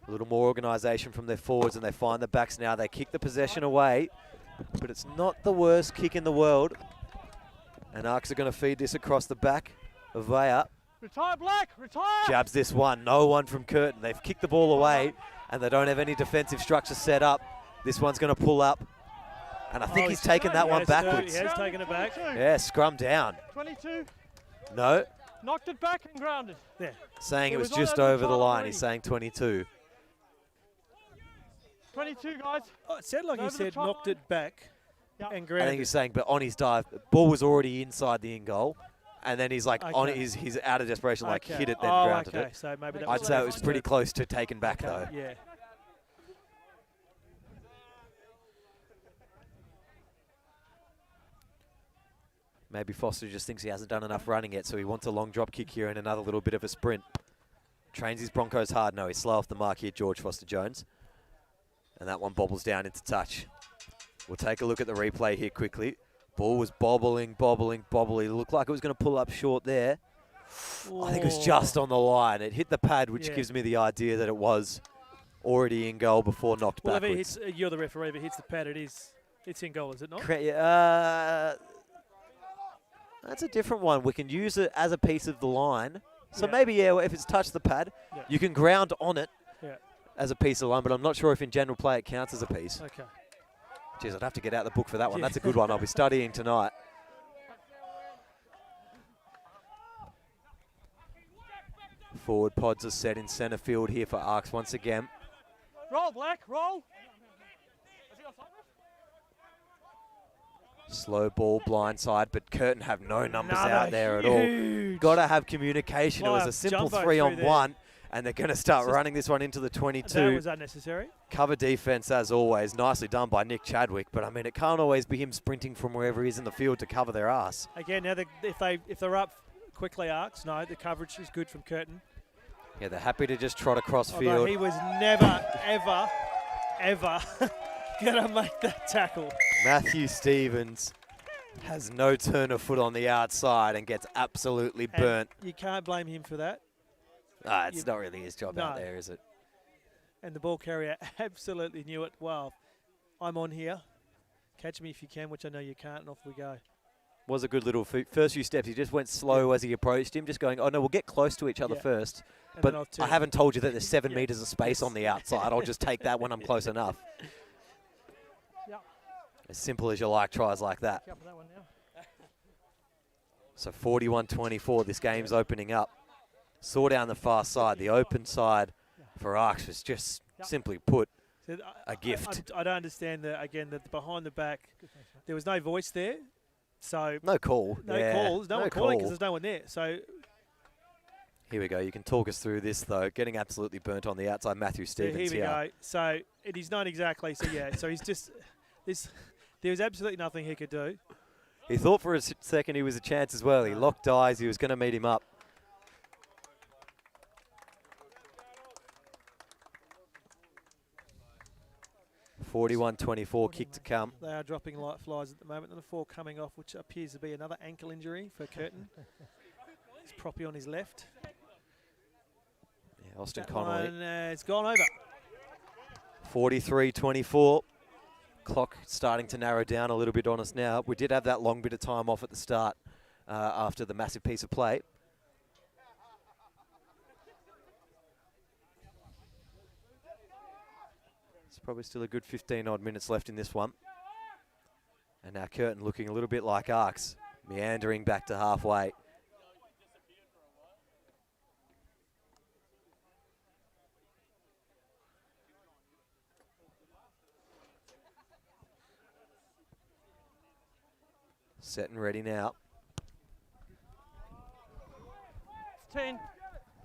A little more organisation from their forwards, and they find the backs now. They kick the possession away, but it's not the worst kick in the world. And ARKs are going to feed this across the back of Vea. Retire, Black, retire! Jabs this one, no one from Curtin. They've kicked the ball away, and they don't have any defensive structure set up. This one's going to pull up, and I think he's taken that one backwards. He has taken it back. Yeah, scrum down. 22. No. Knocked it back and grounded. Yeah. Saying it was just over the line. He's saying 22. 22, guys. Oh, it sounded like he said knocked it back. Yep. and I grounded. think he's saying, but on his dive, ball was already inside the in goal. And then he's like, on Okay. he's out of desperation, like Okay. hit it, then Oh, grounded okay. it. So maybe that I'd was say it was pretty close to taken back, Okay, though. Yeah. Maybe Foster just thinks he hasn't done enough running yet, so he wants a long drop kick here and another little bit of a sprint. Trains his Broncos hard. No, he's slow off the mark here, George Foster-Jones. And that one bobbles down into touch. We'll take a look at the replay here quickly. Ball was bobbling. It looked like it was going to pull up short there. I think it was just on the line. It hit the pad, which gives me the idea that it was already in goal before knocked Well, backwards. if it hits, you're the referee. If it hits the pad, it's in goal, is it not? That's a different one. We can use it as a piece of the line. So Yeah. maybe, if it's touched the pad, you can ground on it as a piece of line, but I'm not sure if in general play it counts as a piece. Okay. Jeez, I'd have to get out the book for that one. Yeah. That's a good one. I'll be studying tonight. Forward pods are set in centre field here for ARKs once again. Roll, Black, roll. Slow ball blindside, but Curtin have no numbers out there at huge. all. Got to have communication. It was a simple Jumbo 3-on-1, and they're going to start Just- running this one into the 22. That was unnecessary. Cover defense, as always. Nicely done by Nick Chadwick, but I mean, it can't always be him sprinting from wherever he is in the field to cover their ass. Again, now if they're up quickly, ARKs, no, the coverage is good from Curtin. Yeah, they're happy to just trot across Although field. he was never, ever going to make that tackle. Matthew Stevens has no turn of foot on the outside and gets absolutely And burnt. you can't blame him for that. It's not really his job out No. there, is it? And the ball carrier absolutely knew it. Well, I'm on here. Catch me if you can, which I know you can't, and off we go. Was a good little first few steps. He just went slow as he approached him, just going, oh no, we'll get close to each other Yeah. first. And But then I'll I turn. haven't told you that there's 7 Yeah. metres of space on the outside. I'll just take that when I'm close enough. Yep. As simple as you like tries like that. Jump on that one now. So 41-24, this game's opening up. Saw down the far side. The open side for ARKs was just simply put So a gift. I don't understand that behind the back, there was no voice there. So No call. no Yeah, calls, no one calling call. because there's no one there. So Here we go. You can talk us through this, though. Getting absolutely burnt on the outside, Matthew so Stevens here we go. So it is not exactly. So yeah. So he's just this. There was absolutely nothing he could do. He thought for a second he was a chance as well. He locked eyes. He was going to meet him up. (41-24) kick to come. They are dropping light flies at the moment, and a 4 coming off, which appears to be another ankle injury for Curtin. He's proppy on his left. Yeah, Austin That Connolly. one, it's gone over. 43-24. Clock starting to narrow down a little bit on us now. We did have that long bit of time off at the start after the massive piece of play. There's probably still a good 15-odd minutes left in this one. And now Curtin looking a little bit like ARKs, meandering back to halfway. Set and ready now. It's 10.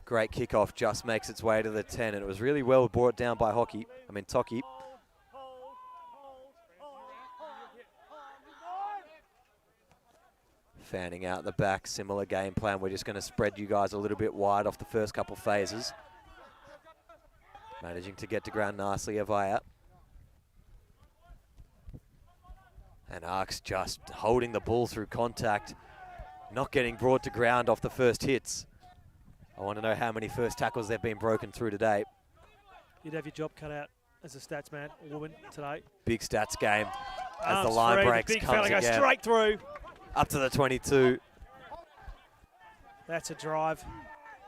Great kickoff, just makes its way to the 10, and it was really well brought down by Toki. Fanning out the back, similar game plan. We're just going to spread you guys a little bit wide off the first couple phases. Managing to get to ground nicely, Avaya. And ARKs just holding the ball through contact, not getting brought to ground off the first hits. I want to know how many first tackles they've been broken through today. You'd have your job cut out as a stats man or woman today. Big stats game as Arms the line free, breaks, big comes fella goes again. straight through. Up to the 22. That's a drive.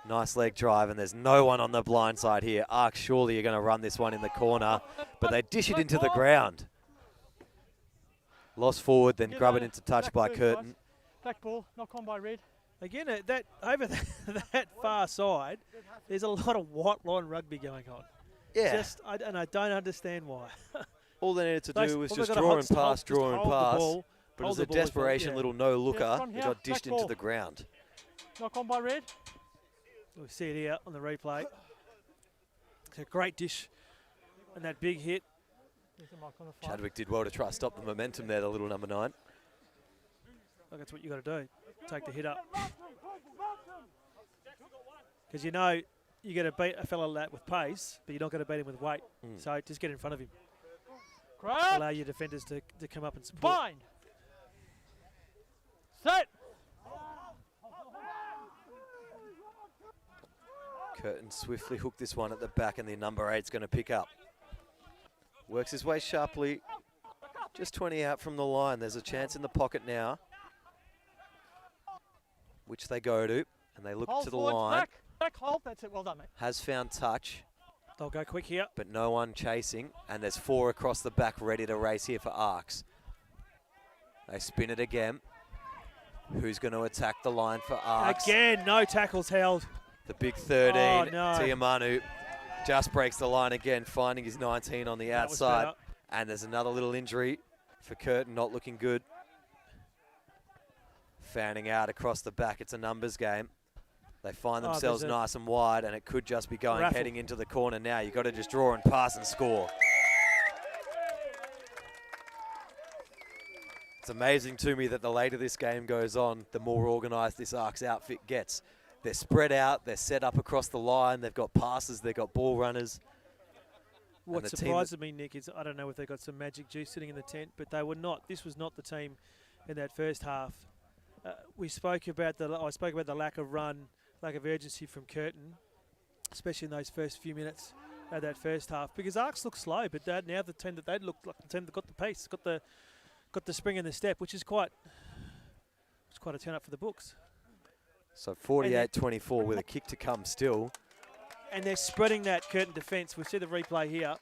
Nice leg drive, and there's no one on the blind side here. ARKs surely are going to run this one in the corner, but they dish it into the ground. Lost forward, then grab it into touch by Curtin. Back ball, knock on by Red. Again, that over that far side, there's a lot of white line rugby going on. Yeah. And I don't understand why. All they needed to do was all just they've gotta draw hold- and just hold- pass, just draw and hold the pass. ball, But it hold was the a ball as well, desperation yeah. little no-looker. from It here, got dished back into ball. the ground. Knock on by Red. We see it here on the replay. It's a great dish and that big hit. There's a mark on the front. Chadwick did well to try to stop the momentum there, the little number 9. Like that's what you got to do. Take the hit up. Because you know you got to beat a fella like that with pace, but you're not going to beat him with weight. So just get in front of him. Grab. Allow your defenders to come up and support. Bind. Set. Curtin swiftly hooked this one at the back, and the number 8's going to pick up. Works his way sharply. Just 20 out from the line. There's a chance in the pocket now, which they go to, and they look Hold to the forward, line. Back, hold. That's it. Well done, mate. Has found touch, They'll go quick here. but no one chasing, and there's 4 across the back ready to race here for ARKs. They spin it again. Who's going to attack the line for ARKs? Again, no tackles held. The big 13, Oh, no. Tiamanu, just breaks the line again, finding his 19 on the That was outside. better. And there's another little injury for Curtin, not looking good. Fanning out across the back. It's a numbers game. They find themselves there's a nice and wide, and it could just be going raffle. heading into the corner now. You've got to just draw and pass and score. It's amazing to me that the later this game goes on, the more organised this ARKs outfit gets. They're spread out, they're set up across the line, they've got passes, they've got ball runners. What the team surprises me, Nick, is I don't know if they got some magic juice sitting in the tent, but they were not. This was not the team in that first half. I spoke about the lack of run, lack of urgency from Curtin, especially in those first few minutes of that first half. Because ARKs look slow, but now the team that they looked like the team that got the pace, got the spring in the step, which is quite a turn up for the books. So 48-24 with a kick to come still. And they're spreading that Curtin defence. We see the replay here.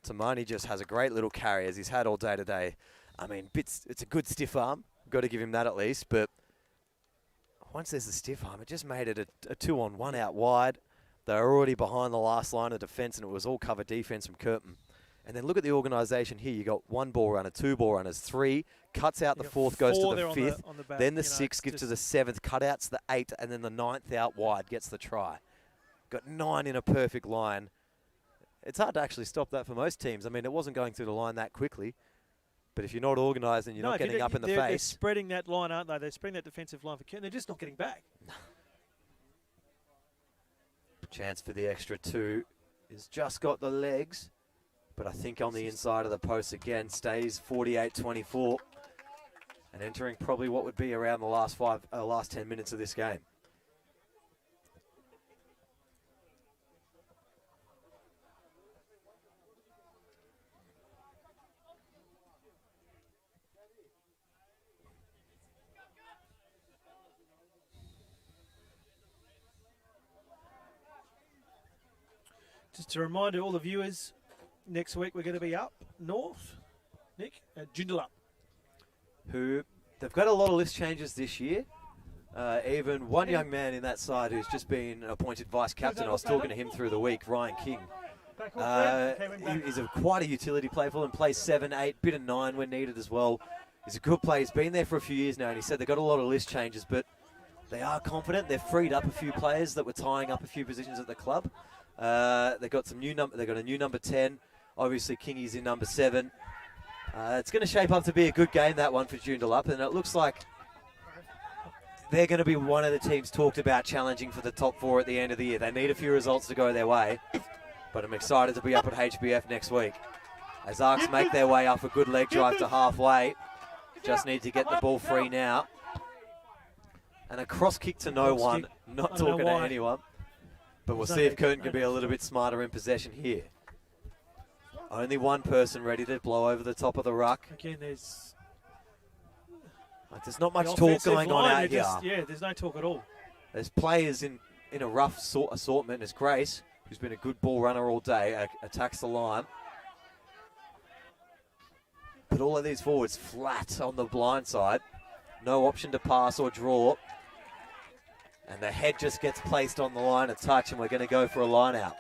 Tamani just has a great little carry as he's had all day today. I mean, it's a good stiff arm. Got to give him that at least. But once there's a stiff arm, it just made it a 2-on-1 out wide. They were already behind the last line of defence, and it was all cover defence from Curtin. And then look at the organisation here. You got 1 ball runner, 2 ball runners, 3, cuts out the 4th, goes to the 5th. On the back, Then the you know, 6th gives to the 7th, cutouts the 8th, and then the 9th out wide gets the try. Got 9 in a perfect line. It's hard to actually stop that for most teams. I mean, it wasn't going through the line that quickly. But if you're not organised and you're not getting up in the they're face. spreading that line, aren't they? They're spreading that defensive line for Curtin. They're just not getting back. Chance for the extra 2. He's just got the legs. But I think on the inside of the post again, stays 48-24. And entering probably what would be around the last 10 minutes of this game. Just to remind all the viewers, next week we're going to be up north, Nick, at Joondalup. Who they've got a lot of list changes this year. Even one young man in that side who's just been appointed vice captain. I was talking to him through the week, Ryan King. He's quite a utility player for them. Plays 7, 8, bit of 9 when needed as well. He's a good player. He's been there for a few years now, and he said they've got a lot of list changes, but they are confident. They've freed up a few players that were tying up a few positions at the club. They've got some new They've got a new number 10. Obviously, Kingy's in number 7. It's going to shape up to be a good game, that one for Joondalup, and it looks like they're going to be one of the teams talked about challenging for the top 4 at the end of the year. They need a few results to go their way, but I'm excited to be up at HBF next week. As ARKs make their way up a good leg drive to halfway, just need to get the ball free now. And a cross kick to no one, not talking to anyone. But we'll see if Curtin can be a little bit smarter in possession here. Only one person ready to blow over the top of the ruck. Again, there's not much talk going on out here. Yeah, there's no talk at all. There's players in a rough assortment as Grace, who's been a good ball runner all day, attacks the line. But all of these forwards flat on the blind side. No option to pass or draw. And the head just gets placed on the line of touch, and we're going to go for a line out.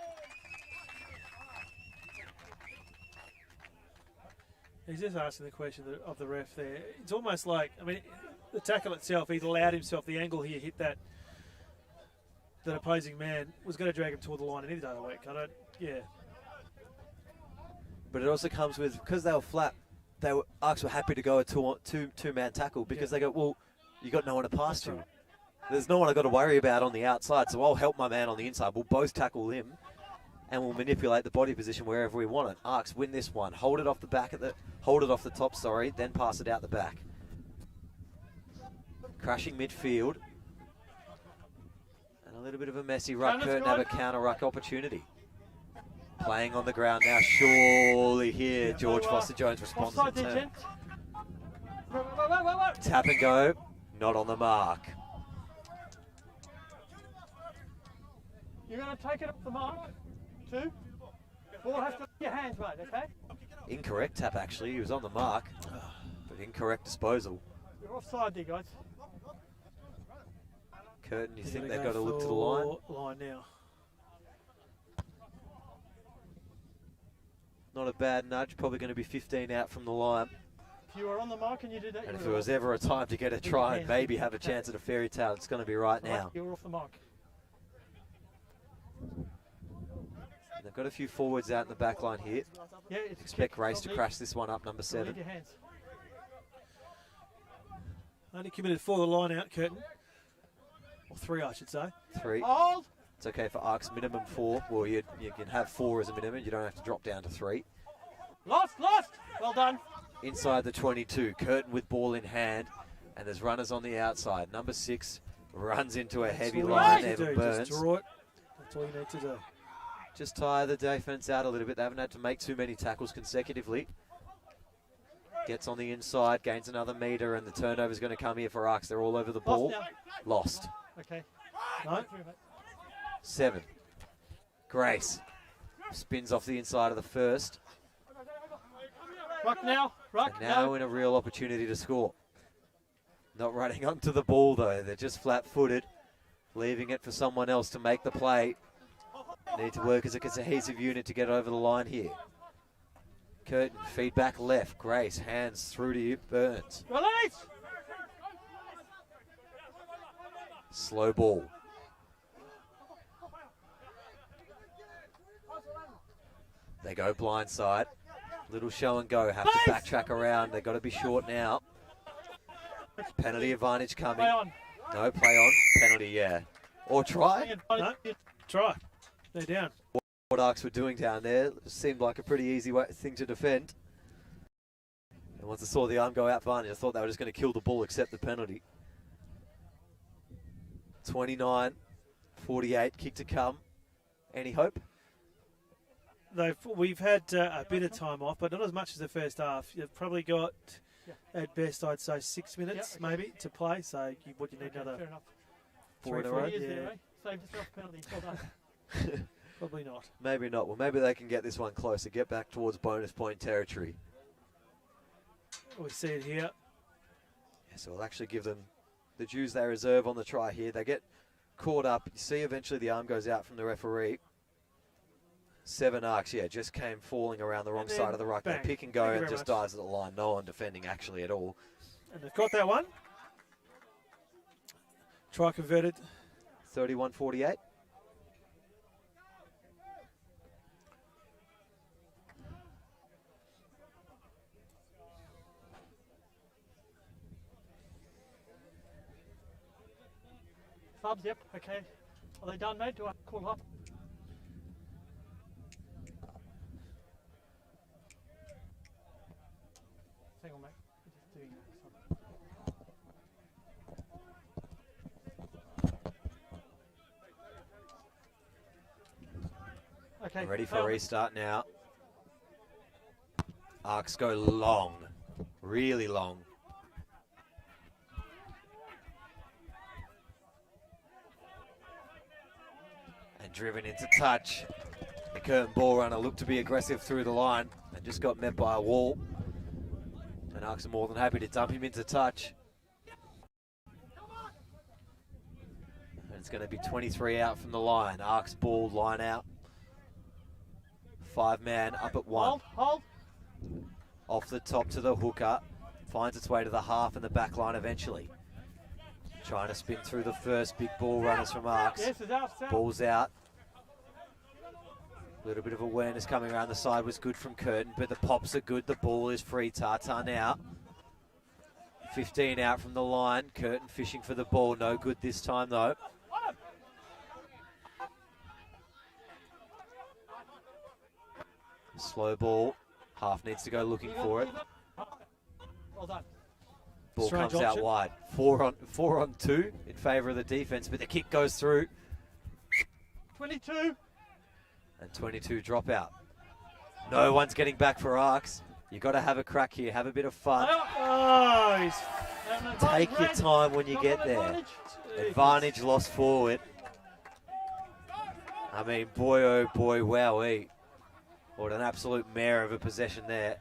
He's just asking the question of the ref there. It's almost like, I mean, the tackle itself, he's allowed himself the angle here, hit that opposing man was going to drag him toward the line any day of the week. But it also comes with, because they were flat, ARKs were happy to go a two-man tackle because they go, well, you got no one to pass to. There's no one I've got to worry about on the outside, so I'll help my man on the inside. We'll both tackle him, and we'll manipulate the body position wherever we want it. ARKs win this one. Hold it off the top, then pass it out the back. Crashing midfield. And a little bit of a messy ruck. Curtin have a counter ruck opportunity. Playing on the ground now, surely here. George Foster-Jones responds in turn. Tap and go, not on the mark. You're going to take it off the mark, 2. Ball has to leave your hands, mate, okay? Incorrect tap, actually. He was on the mark, but incorrect disposal. You're offside there, guys. Curtin, you think they've got to look to the line? Line now. Not a bad nudge, probably going to be 15 out from the line. If you were on the mark and you did that, and if there was ever a time to get a try and maybe have a chance at a fairy tale, it's going to be right now. You're off the mark. They've got a few forwards out in the back line here. Yeah, expect Grace to crash this one up, number 7. Only committed 4 the line out, Curtin. Or 3, I should say. 3. Hold. It's okay for ARKs, minimum 4. Well, you can have 4 as a minimum. You don't have to drop down to 3. Lost. Well done. Inside the 22, Curtin with ball in hand, and there's runners on the outside. Number 6 runs into a heavy line. Evan Burns. Just draw it. That's all you need to do. Just tire the defense out a little bit. They haven't had to make too many tackles consecutively. Gets on the inside, gains another metre, and the turnover's going to come here for ARKs. They're all over the ball. Lost. Okay. No. 7. Grace spins off the inside of the first. Ruck now. And now in a real opportunity to score. Not running onto the ball though. They're just flat-footed, leaving it for someone else to make the play. Need to work as a cohesive unit to get over the line here. Curtin, feedback left. Grace, hands through to you. Burns. Release! Slow ball. They go blindside. Little show and go. Have to backtrack around. They've got to be short now. Penalty advantage coming. No, play on. Penalty, yeah. Or try. No, try. They're down. What ARKs were doing down there seemed like a pretty easy thing to defend. And once I saw the arm go out advantage, I thought they were just going to kill the ball, accept the penalty. 29-48, kick to come. Any hope? We've had a bit of time off, but not as much as the first half. You've probably got, at best, I'd say 6 minutes maybe to play. So what you need another 4 in a row. Yeah. Saved yourself penalty. Well done. Probably not. Maybe not. Well, maybe they can get this one closer, get back towards bonus point territory. We see it here. Yeah, so we'll actually give them the dues they reserve on the try here. They get caught up. You see eventually the arm goes out from the referee. 7 ARKs, just came falling around the wrong side of the ruck. They pick and go and just dives at the line. No one defending actually at all. And they've got that one. Try converted. 31-48. Subs, yep, okay. Are they done, mate? Do I call up? Hang on, mate. We're just doing that. Okay. Ready for a restart now. ARKs go long, really long. And driven into touch. The Curtin ball runner looked to be aggressive through the line and just got met by a wall. And ARKs are more than happy to dump him into touch. And it's going to be 23 out from the line. ARKs ball, line out. 5-man up at 1. Hold. Off the top to the hooker. Finds its way to the half and the back line eventually. Trying to spin through the first big ball runners from ARKs. Yes, it's out. Ball's out. A little bit of awareness coming around the side was good from Curtin, but the pops are good. The ball is free. Tata now. 15 out from the line. Curtin fishing for the ball. No good this time though. Slow ball. Half needs to go looking for it. Well done. Ball Strange comes out option. wide. 4 on 2 in favour of the defence, but the kick goes through. 22. And 22 drop out. No one's getting back for ARKs. You got to have a crack here. Have a bit of fun. Oh, he's Take your time when you get there. Advantage lost forward. I mean, boy, oh boy, wowee. What an absolute mare of a possession there.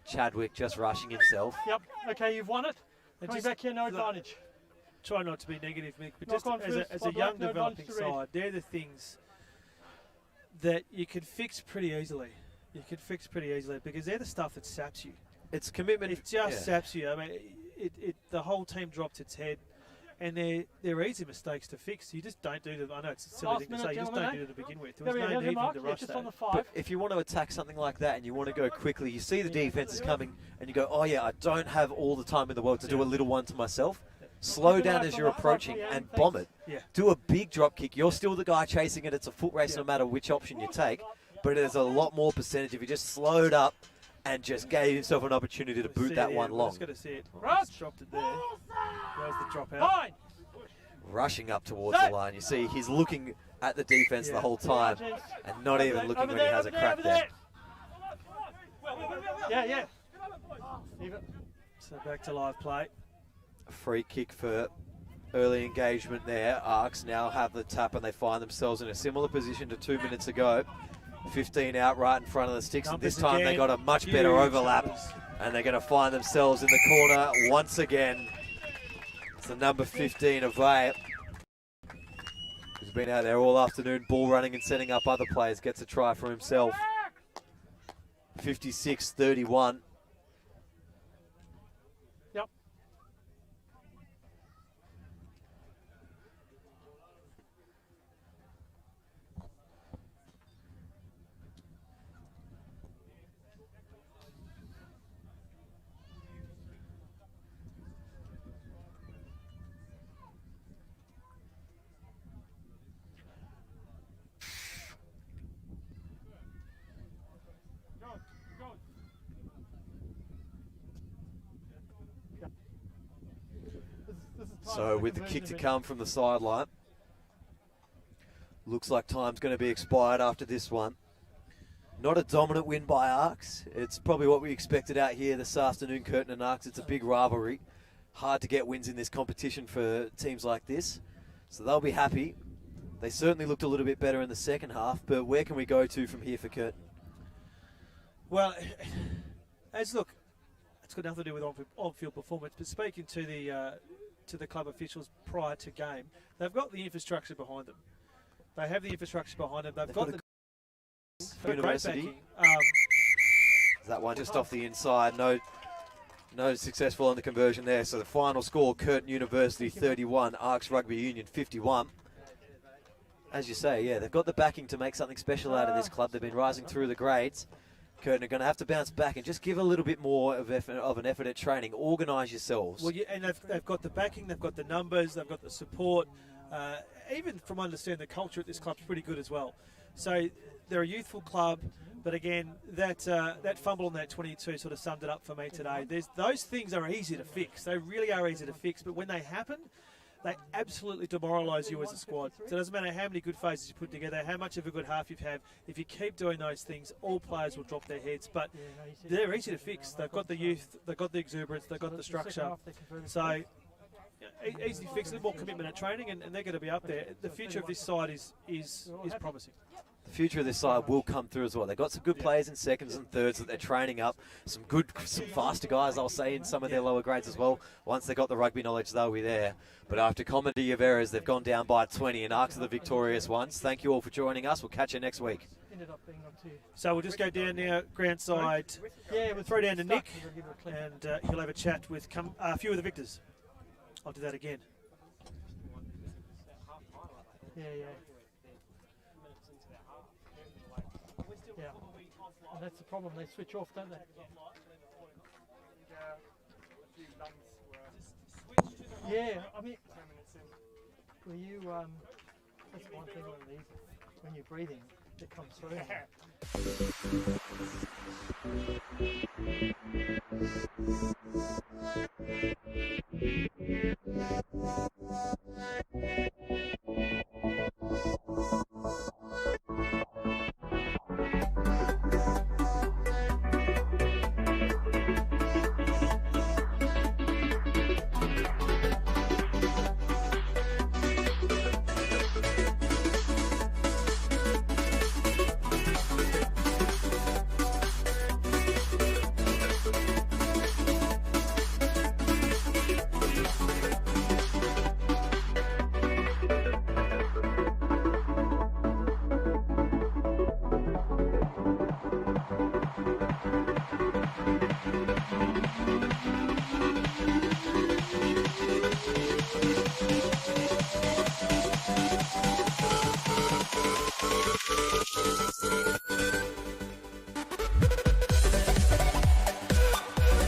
Chadwick just rushing himself. Yep. Okay, you've won it. Coming back here, no advantage. Try not to be negative, Mick, but Knock just on as first, a Bob young Black, no developing advantage to red. side, they're the things that you can fix pretty easily. You can fix pretty easily because they're the stuff that saps you. It's commitment. It just saps you. I mean, the whole team dropped its head, and they're easy mistakes to fix. You just don't do them. I know it's a silly Last thing to minute, say. You just don't gentlemen, do it to begin with. There There was we go, no there's your need for mark. them to Yeah, rush just that. on the 5. But if you want to attack something like that and you want to go quickly, you see the defense is coming and you go, oh yeah, I don't have all the time in the world to do a little one to myself. Slow down as you're approaching and bomb it. Yeah. Do a big drop kick. You're still the guy chasing it. It's a foot race no matter which option you take. But there's a lot more percentage if you just slowed up and just gave yourself an opportunity to boot that one long. Just got to see it. Rush. Just dropped it there. That was the drop out. Fine. Rushing up towards the line. You see he's looking at the defense the whole time and not even looking when he has a crack there. Yeah. Even. So back to live play. A free kick for early engagement there. ARKs now have the tap and they find themselves in a similar position to 2 minutes ago. 15 out right in front of the sticks. And this time they got a much better overlap. And they're going to find themselves in the corner once again. It's the number 15 of Ray, who's been out there all afternoon, ball running and setting up other players. Gets a try for himself. 56-31. Yep. So with the kick to come from the sideline, looks like time's going to be expired after this one. Not a dominant win by ARKs. It's probably what we expected out here this afternoon, Curtin and ARKs. It's a big rivalry. Hard to get wins in this competition for teams like this. So they'll be happy. They certainly looked a little bit better in the second half, but where can we go to from here for Curtin? Well, it's got nothing to do with on-field performance, but speaking to the club officials prior to game, they've got the infrastructure behind them. They have the infrastructure behind them. They've got the University. great backing. That one just off the inside. No successful on the conversion there. So the final score, Curtin University 31, ARKs Rugby Union 51. As you say, yeah, they've got the backing to make something special out of this club. They've been rising through the grades. Curtin are going to have to bounce back and just give a little bit more of an effort at training. Organise yourselves. Well, yeah, and they've got the backing, they've got the numbers, they've got the support. Even from understanding, the culture at this club's pretty good as well. So they're a youthful club, but again, that fumble on that 22 sort of summed it up for me today. Those things are easy to fix. They really are easy to fix, but when they happen, they absolutely demoralise you as a squad. So it doesn't matter how many good phases you put together, how much of a good half you've had. If you keep doing those things, all players will drop their heads. But they're easy to fix. They've got the youth, they've got the exuberance, they've got the structure. So easy to fix, a little more commitment at training, and they're going to be up there. The future of this side is promising. the future of this side will come through as well. They've got some good players in seconds and thirds that they're training up. Some faster guys, I'll say, in some of their lower grades as well. Once they've got the rugby knowledge, they'll be there. But after comedy of errors, they've gone down by 20, and ARKs are the victorious ones. Thank you all for joining us. We'll catch you next week. So we'll just go down now, ground side. Yeah, we'll throw down to Nick, and he'll have a chat with a few of the victors. I'll do that again. Yeah. And that's the problem. They switch off, don't they? Yeah, I mean, were you? That's one thing on these. When you're breathing, it comes through.